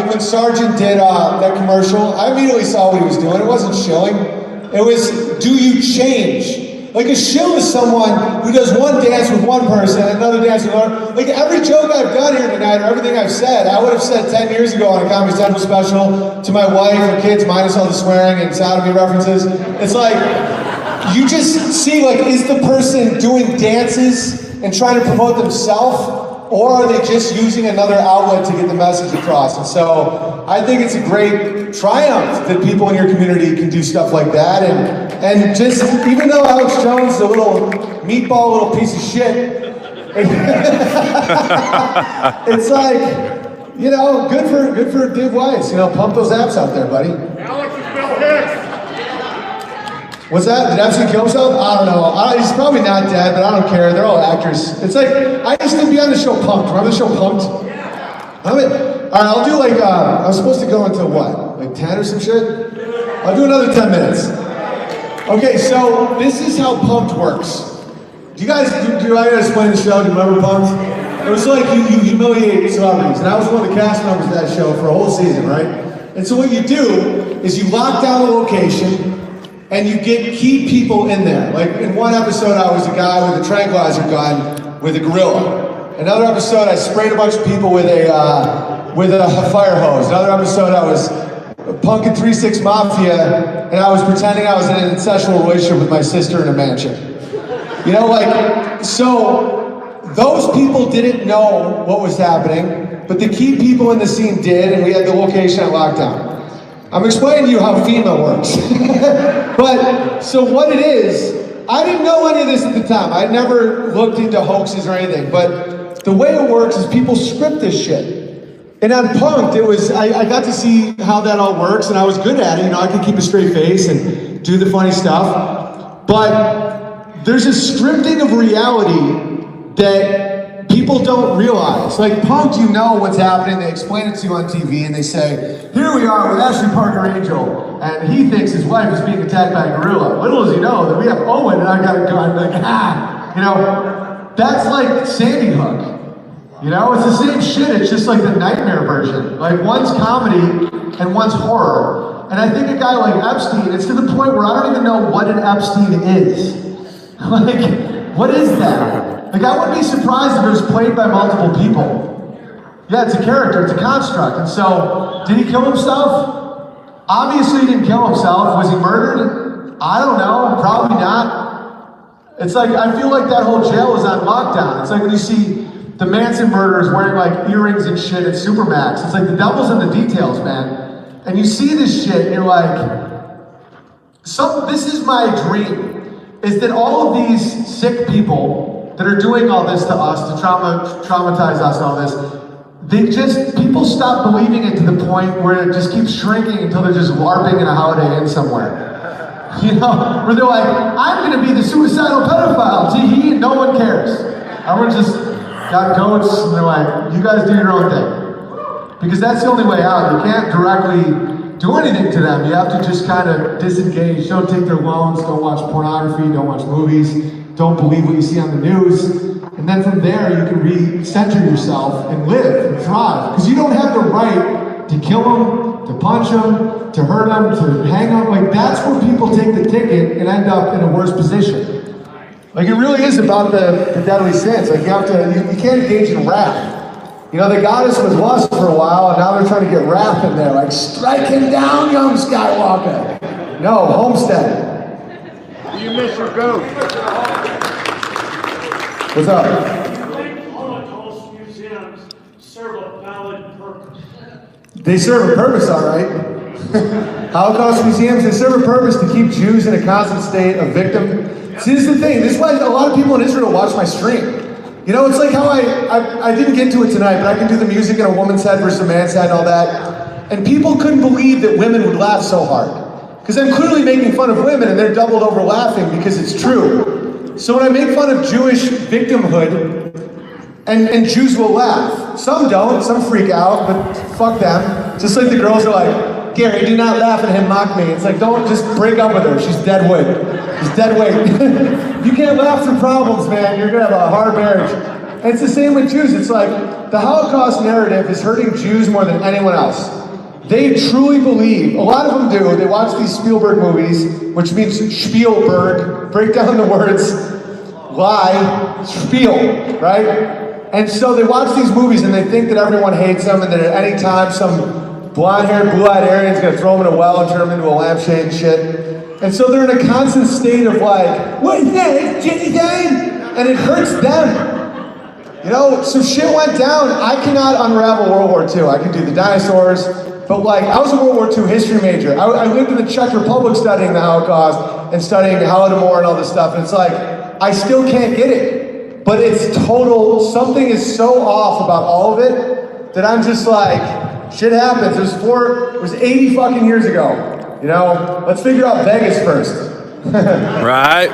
S2: when Sargent did that commercial, I immediately saw what he was doing. It wasn't shilling. It was, do you change? Like a shill is someone who does one dance with one person, another dance with another. Like every joke I've done here tonight, or everything I've said, I would have said 10 years ago on a Comedy Central special to my wife or kids, minus all the swearing and sodomy references. It's like, you just see, like, is the person doing dances and trying to promote themselves? Or are they just using another outlet to get the message across? And so I think it's a great triumph that people in your community can do stuff like that. And just, even though Alex Jones is a little meatball, little piece of shit, it's like, you know, good for Dave Weiss. You know, pump those apps out there, buddy.
S5: Alex is Bill Hicks.
S2: What's that? Did Epstein kill himself? I don't know. He's probably not dead, but I don't care. They're all actors. It's like, I used to be on the show Punked. Remember the show Punked? Yeah. All right, I'll do like, I was supposed to go until what? Like 10 or some shit? I'll do another 10 minutes. Okay, so this is how Punked works. Do you guys, do I gotta explain the show? Do you remember Punked? It was like you humiliate celebrities. And I was one of the cast members of that show for a whole season, right? And so what you do is you lock down the location, and you get key people in there. Like in one episode, I was a guy with a tranquilizer gun, with a gorilla. Another episode, I sprayed a bunch of people with a fire hose. Another episode, I was punking 3-6 Mafia, and I was pretending I was in an incestual relationship with my sister in a mansion. You know, like, so those people didn't know what was happening, but the key people in the scene did, and we had the location at lockdown. I'm explaining to you how FEMA works. But, so what it is, I didn't know any of this at the time. I'd never looked into hoaxes or anything, but the way it works is people script this shit. And on Punk'd, it was, I got to see how that all works, and I was good at it. You know, I could keep a straight face and do the funny stuff. But there's a scripting of reality that people don't realize. Like Punk'd, you know what's happening. They explain it to you on TV, and they say, here we are with Ashley Parker Angel, and he thinks his wife is being attacked by a gorilla. Little does he know that we have Owen, and I got a gun. Like, you know, that's like Sandy Hook. You know, it's the same shit, it's just like the nightmare version. Like, one's comedy and one's horror. And I think a guy like Epstein, it's to the point where I don't even know what an Epstein is. Like, what is that? Like, I wouldn't be surprised if it was played by multiple people. Yeah, it's a character, it's a construct. And so, did he kill himself? Obviously he didn't kill himself. Was he murdered? I don't know, probably not. It's like, I feel like that whole jail is on lockdown. It's like when you see the Manson murderers wearing like earrings and shit at Supermax. It's like the devil's in the details, man. And you see this shit and you're like, this is my dream, is that all of these sick people that are doing all this to us, to traumatize us and all this, people stop believing it to the point where it just keeps shrinking until they're just LARPing in a Holiday Inn somewhere. You know, where they're like, I'm gonna be the suicidal pedophile, tee-hee, and no one cares. Everyone just got goats, and they're like, you guys do your own thing. Because that's the only way out. You can't directly do anything to them. You have to just kind of disengage. Don't take their loans, don't watch pornography, don't watch movies, don't believe what you see on the news. And then from there, you can re-center yourself and live and thrive. Because you don't have the right to kill them, to punch them, to hurt them, to hang them. Like, that's where people take the ticket and end up in a worse position. Like, it really is about the deadly sins. Like, you can't engage in wrath. You know, they got us with lust for a while, and now they're trying to get wrath in there. Like, strike him down, young Skywalker. No, Homestead.
S5: Do you miss your goat?
S2: What's up?
S5: Holocaust museums serve a valid purpose.
S2: They serve a purpose, all right. Holocaust museums, they serve a purpose to keep Jews in a constant state of victim. See, this is the thing. This is why a lot of people in Israel watch my stream. You know, it's like how I didn't get to it tonight, but I can do the music in a woman's head versus a man's head and all that. And people couldn't believe that women would laugh so hard. Because I'm clearly making fun of women, and they're doubled over laughing because it's true. So when I make fun of Jewish victimhood, and Jews will laugh. Some don't, some freak out, but fuck them. Just like the girls are like, Gary, do not laugh at him, mock me. It's like, don't just break up with her, she's dead wood. She's dead weight. You can't laugh through problems, man. You're gonna have a hard marriage. And it's the same with Jews. It's like, the Holocaust narrative is hurting Jews more than anyone else. They truly believe, a lot of them do, they watch these Spielberg movies, which means Spielberg, break down the words, lie, spiel, right? And so they watch these movies and they think that everyone hates them, and that at any time some blonde-haired, blue-eyed Aryan's gonna throw them in a well and turn them into a lampshade and shit. And so they're in a constant state of like, what is that, it's Jenny Dane? And it hurts them. You know, so shit went down. I cannot unravel World War II. I can do the dinosaurs, but like, I was a World War II history major. I lived in the Czech Republic studying the Holocaust and studying Holodomor and all this stuff, and it's like, I still can't get it. But it's total, something is so off about all of it that I'm just like, shit happens. It was 80 fucking years ago. You know, let's figure out Vegas first.
S6: Right.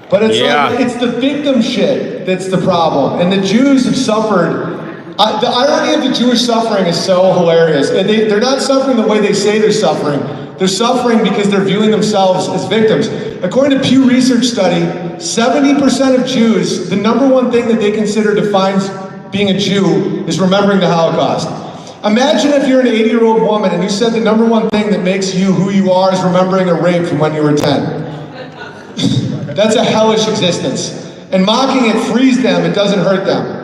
S2: But it's like, it's the victim shit that's the problem. And the Jews have suffered. The irony of the Jewish suffering is so hilarious. And they're not suffering the way they say they're suffering. They're suffering because they're viewing themselves as victims. According to Pew Research study, 70% of Jews, the number one thing that they consider defines being a Jew is remembering the Holocaust. Imagine if you're an 80-year-old woman and you said the number one thing that makes you who you are is remembering a rape from when you were 10. That's a hellish existence. And mocking it frees them, it doesn't hurt them.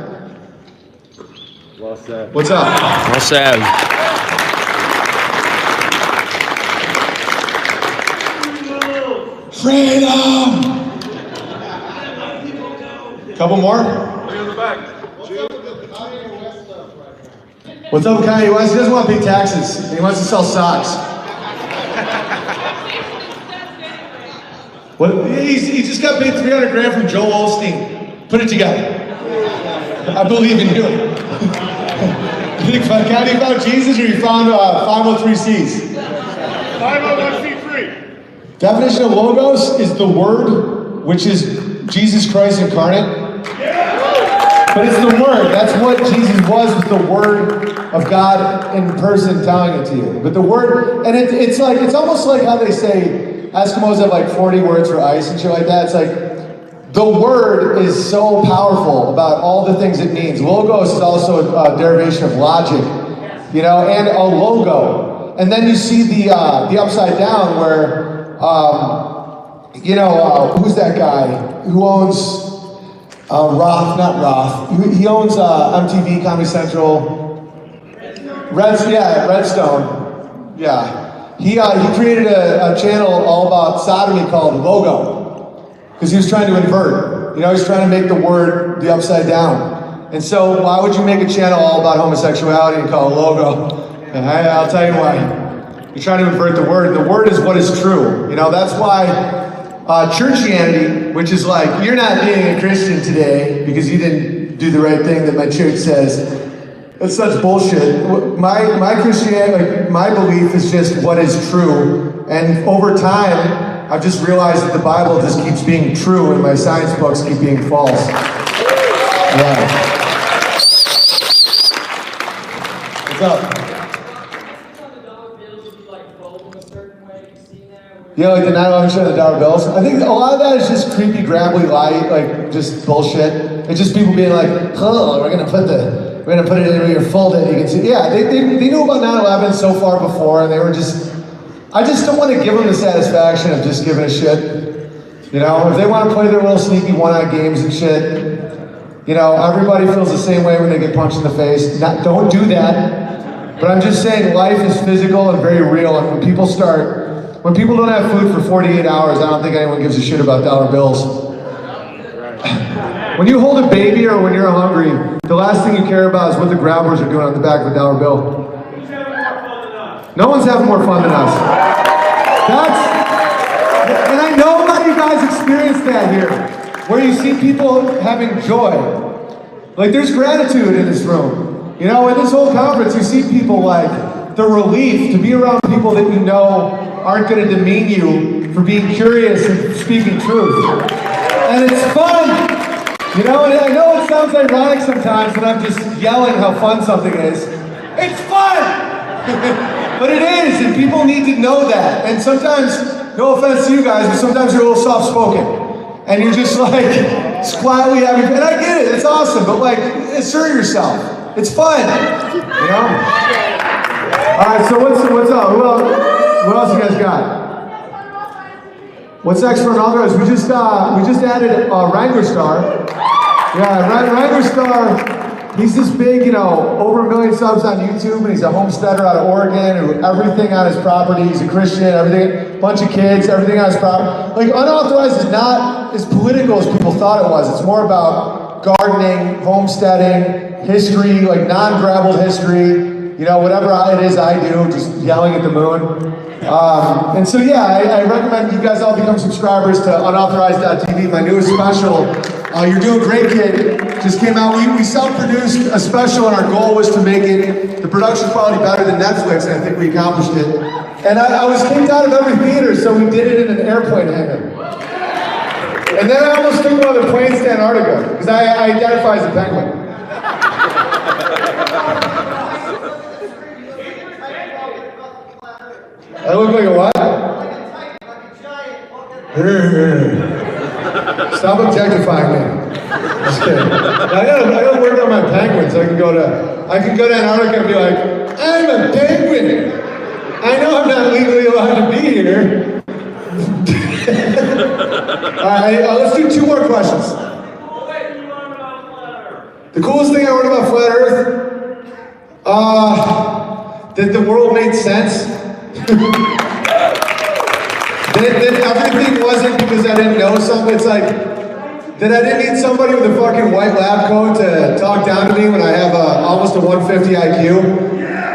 S5: Well said.
S2: What's up?
S6: Well said.
S2: Freedom! Couple more? What's up with Kanye West? He doesn't want to pay taxes. He wants to sell socks. What? He just got paid $300,000 from Joel Osteen. Put it together. I believe in you. You think Kanye found Jesus or you found 503Cs?
S5: 501c3.
S2: Definition of logos is the word, which is Jesus Christ incarnate. But it's the word. That's what Jesus was the word of God in person telling it to you. But the word, and it's almost like how they say Eskimos have like 40 words for ice and shit like that. It's like the word is so powerful about all the things it means. Logos is also a derivation of logic, you know, and a logo. And then you see the upside down where, who's that guy who owns Roth? Not Roth. He owns MTV, Comedy Central. Redstone. Yeah. He created a channel all about sodomy called Logo. Because he was trying to invert. You know, he's trying to make the word the upside down. And so why would you make a channel all about homosexuality and call it Logo? And I'll tell you why. You're trying to invert the word. The word is what is true. You know, that's why churchianity, which is like, you're not being a Christian today because you didn't do the right thing that my church says. That's such bullshit. My Christianity, like, my belief is just what is true. And over time, I've just realized that the Bible just keeps being true and my science books keep being false. Yeah. What's up? Yeah, like the 9/11 shit, the dollar bills. I think a lot of that is just creepy, grabbly lie, like just bullshit. It's just people being like, "Oh, we're gonna put it in where you're folded." You can see, yeah, they knew about 9/11 so far before, and they were just. I just don't want to give them the satisfaction of just giving a shit. You know, if they want to play their little sneaky one-eye games and shit, you know, everybody feels the same way when they get punched in the face. Don't do that. But I'm just saying, life is physical and very real, and when people don't have food for 48 hours, I don't think anyone gives a shit about dollar bills. When you hold a baby or when you're hungry, the last thing you care about is what the grabbers are doing on the back of a dollar bill. No one's having more fun than us. And I know a lot of you guys experienced that here, where you see people having joy. Like there's gratitude in this room. You know, in this whole conference, you see people like the relief to be around people that you know aren't going to demean you for being curious and speaking truth. And it's fun. You know, and I know it sounds ironic sometimes when I'm just yelling how fun something is. It's fun! But it is, and people need to know that. And sometimes, no offense to you guys, but sometimes you're a little soft-spoken. And you're just like, quietly having, and I get it, it's awesome, but like, assert yourself. It's fun, you know? All right, so what's up? What else you guys got? What's next for inaugurals? We just added Wrangler Star. Yeah, Wrangler Star. He's this big, you know, over 1 million subs on YouTube, and he's a homesteader out of Oregon, who everything on his property, he's a Christian, everything, bunch of kids, everything on his property. Like, unauthorized is not as political as people thought it was. It's more about gardening, homesteading, history, like non-graveled history, you know, whatever it is I do, just yelling at the moon. And so, yeah, I recommend you guys all become subscribers to unauthorized.tv, my newest special. You're doing great, kid. Just came out. We self-produced a special, and our goal was to make it the production quality better than Netflix, and I think we accomplished it. And I was kicked out of every theater, so we did it in an airplane hangar. And then I almost took one of the planes to Antarctica, because I identify as a penguin. I look like a what? Stop objectifying me. Just kidding. I gotta work on my penguins. I can go to Antarctica and be like, I'm a penguin. I know I'm not legally allowed to be here. All right, let's do 2 more questions. The coolest thing I learned about Flat Earth, that the world made sense. that everything wasn't because I didn't know something. It's like, that I didn't need somebody with a fucking white lab coat to talk down to me when I have almost a 150 IQ.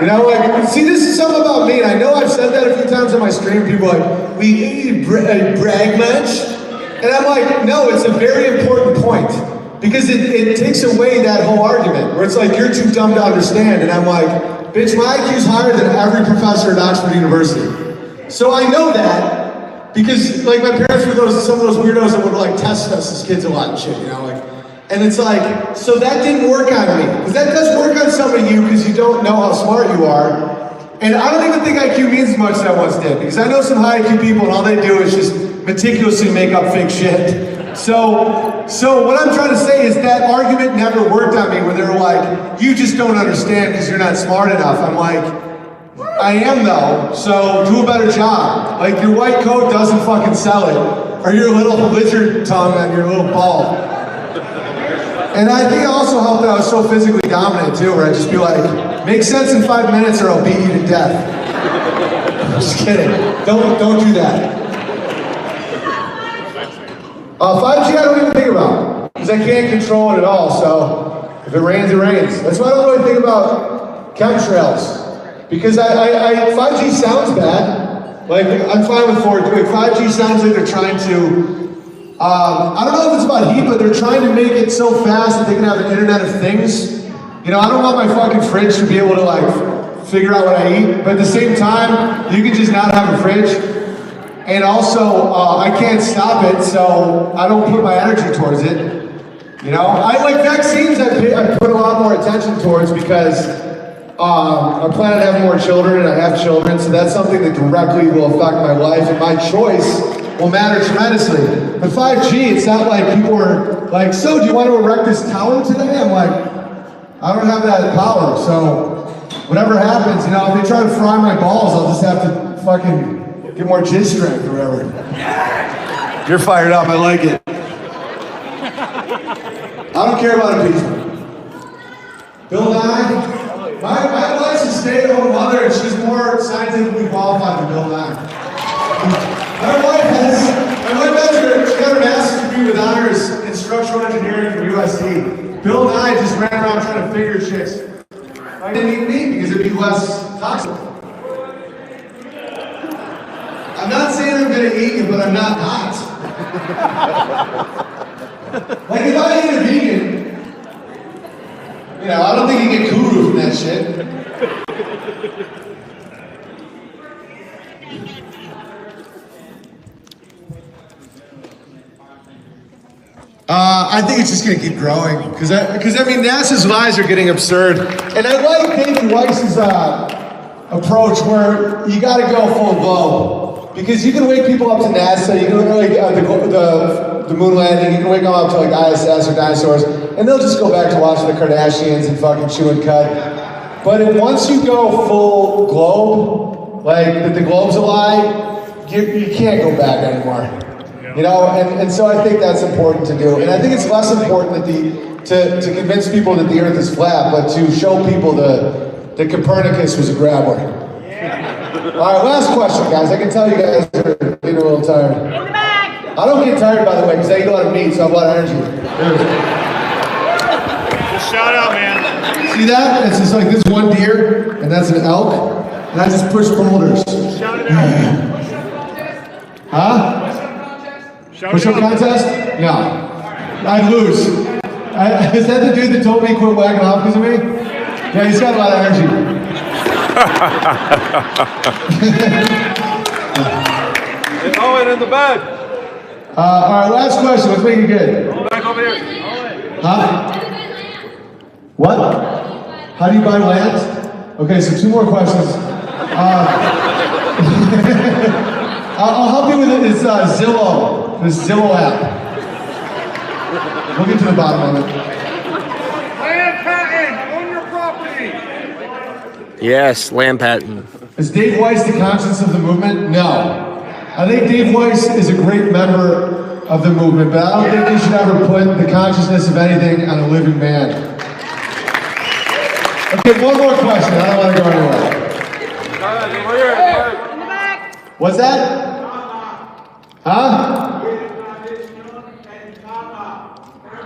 S2: You know, like, see, this is something about me, and I know I've said that a few times on my stream. People are like, we brag much? And I'm like, no, it's a very important point. Because it takes away that whole argument, where it's like, you're too dumb to understand. And I'm like, bitch, my IQ's higher than every professor at Oxford University. So I know that, because like my parents were some of those weirdos that would like test us as kids a lot and shit, you know, like, and it's like, so that didn't work on me. Because that does work on some of you because you don't know how smart you are. And I don't even think IQ means as much as I once did, because I know some high IQ people and all they do is just meticulously make up fake shit. So what I'm trying to say is that argument never worked on me, where they're like, you just don't understand because you're not smart enough. I'm like, I am though, so do a better job. Like, your white coat doesn't fucking sell it, or your little lizard tongue on your little ball. And I think it also helped that I was so physically dominant too, where I'd just be like, make sense in 5 minutes or I'll beat you to death. I'm just kidding, don't do that. 5G I don't even think about, because I can't control it at all, so if it rains, it rains. That's why I don't really think about chemtrails, because 5G sounds bad. Like, I'm fine with 4G. 5G sounds like they're trying to, I don't know if it's about heat, but they're trying to make it so fast that they can have an internet of things. You know, I don't want my fucking fridge to be able to like figure out what I eat, but at the same time, you can just not have a fridge. And also, I can't stop it, so I don't put my energy towards it. You know, I like vaccines. I put a lot more attention towards, because I plan on having more children, and I have children, so that's something that directly will affect my life, and my choice will matter tremendously. But 5G, it's not like people are like, so do you want to erect this tower today? I'm like, I don't have that power, so whatever happens, you know, if they try to fry my balls, I'll just have to fucking get more jizz strength or whatever. You're fired up, I like it. I don't care about appeasement. Bill Nye, my wife's a stay-at-home mother, and she's more scientifically qualified than Bill Nye. My wife has she got her master's degree with honors in structural engineering from USC. Bill Nye just ran around trying to figure chicks. I didn't eat meat because it'd be less toxic. I'm not saying I'm gonna eat it, but I'm not hot. Like, if I eat a vegan, you know, I don't think you get guru from that shit. I think it's just going to keep growing, because I mean, NASA's lies are getting absurd, and I like David Weiss's approach, where you got to go full globe, because you can wake people up to NASA, you can like the moon landing, you can wake them up to like ISS or dinosaurs, and they'll just go back to watching the Kardashians and fucking chew and cut. But once you go full globe, like that the globe's a lie, you can't go back anymore. You know, and so I think that's important to do. And I think it's less important that to convince people that the earth is flat, but to show people that Copernicus was a graboid. All right, last question, guys. I can tell you guys are getting a little tired. In the back! I don't get tired, by the way, because I eat a lot of meat, so I have a lot of energy.
S5: Just shout out, man.
S2: See that? It's just like this one deer, and that's an elk, and I just push boulders.
S5: Shout it out.
S2: Huh? Push-up contest? No. I'd lose. Is that the dude that told me quit whacking off because of me? Yeah, he's got a lot of energy.
S5: Owen in the back.
S2: All right, last question. Let's make it good.
S5: Back over here.
S2: Huh? What? How do you buy land? Okay, so 2 more questions. I'll help you with it. It's Zillow. This Zillow app. We'll get to the bottom of it.
S5: Land patent on your property.
S6: Yes, land patent.
S2: Is Dave Weiss the conscience of the movement? No. I think Dave Weiss is a great member of the movement, but I don't think you should ever put the consciousness of anything on a living man. Okay, one more question. I don't want to go anywhere. What's that? Huh?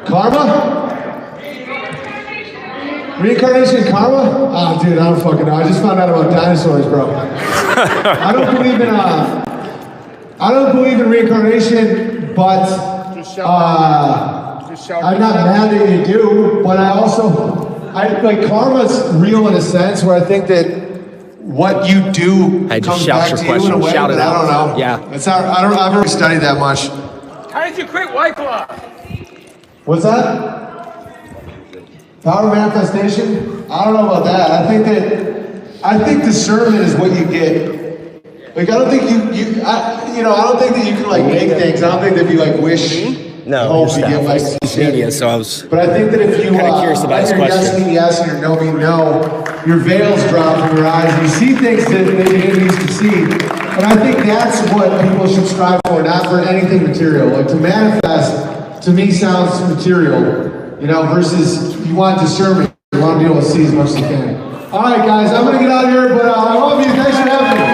S2: Karma? Reincarnation karma? Ah, dude, I don't fucking know. I just found out about dinosaurs, bro. I don't believe in reincarnation, but I'm not mad that you do. But like karma's real in a sense where I think that what you do
S6: Hey, just
S2: comes
S6: shout
S2: back
S6: your
S2: to you in
S6: question.
S2: a way.
S6: Shout it
S2: but I don't
S6: out.
S2: know.
S6: Yeah.
S2: It's not. I've never studied that much.
S3: How did you quit White Claw?
S2: What's that? Power manifestation? I don't know about that. I think discernment is what you get. Like I don't think I don't think that you can like make things. I don't think that if you like wish,
S6: No,
S2: hope you get like
S6: media, so I was
S2: But I think that if you
S6: kinda curious about his
S2: let your yes
S6: question.
S2: mean yes and your no mean no, your veils drop from your eyes and you see things that you didn't used to see. And I think that's what people should strive for, not for anything material. Like to manifest, to me, sounds material, versus you want discernment. You want to be able to see as much as you can. All right, guys, I'm going to get out of here, but I love you. Thanks for having me.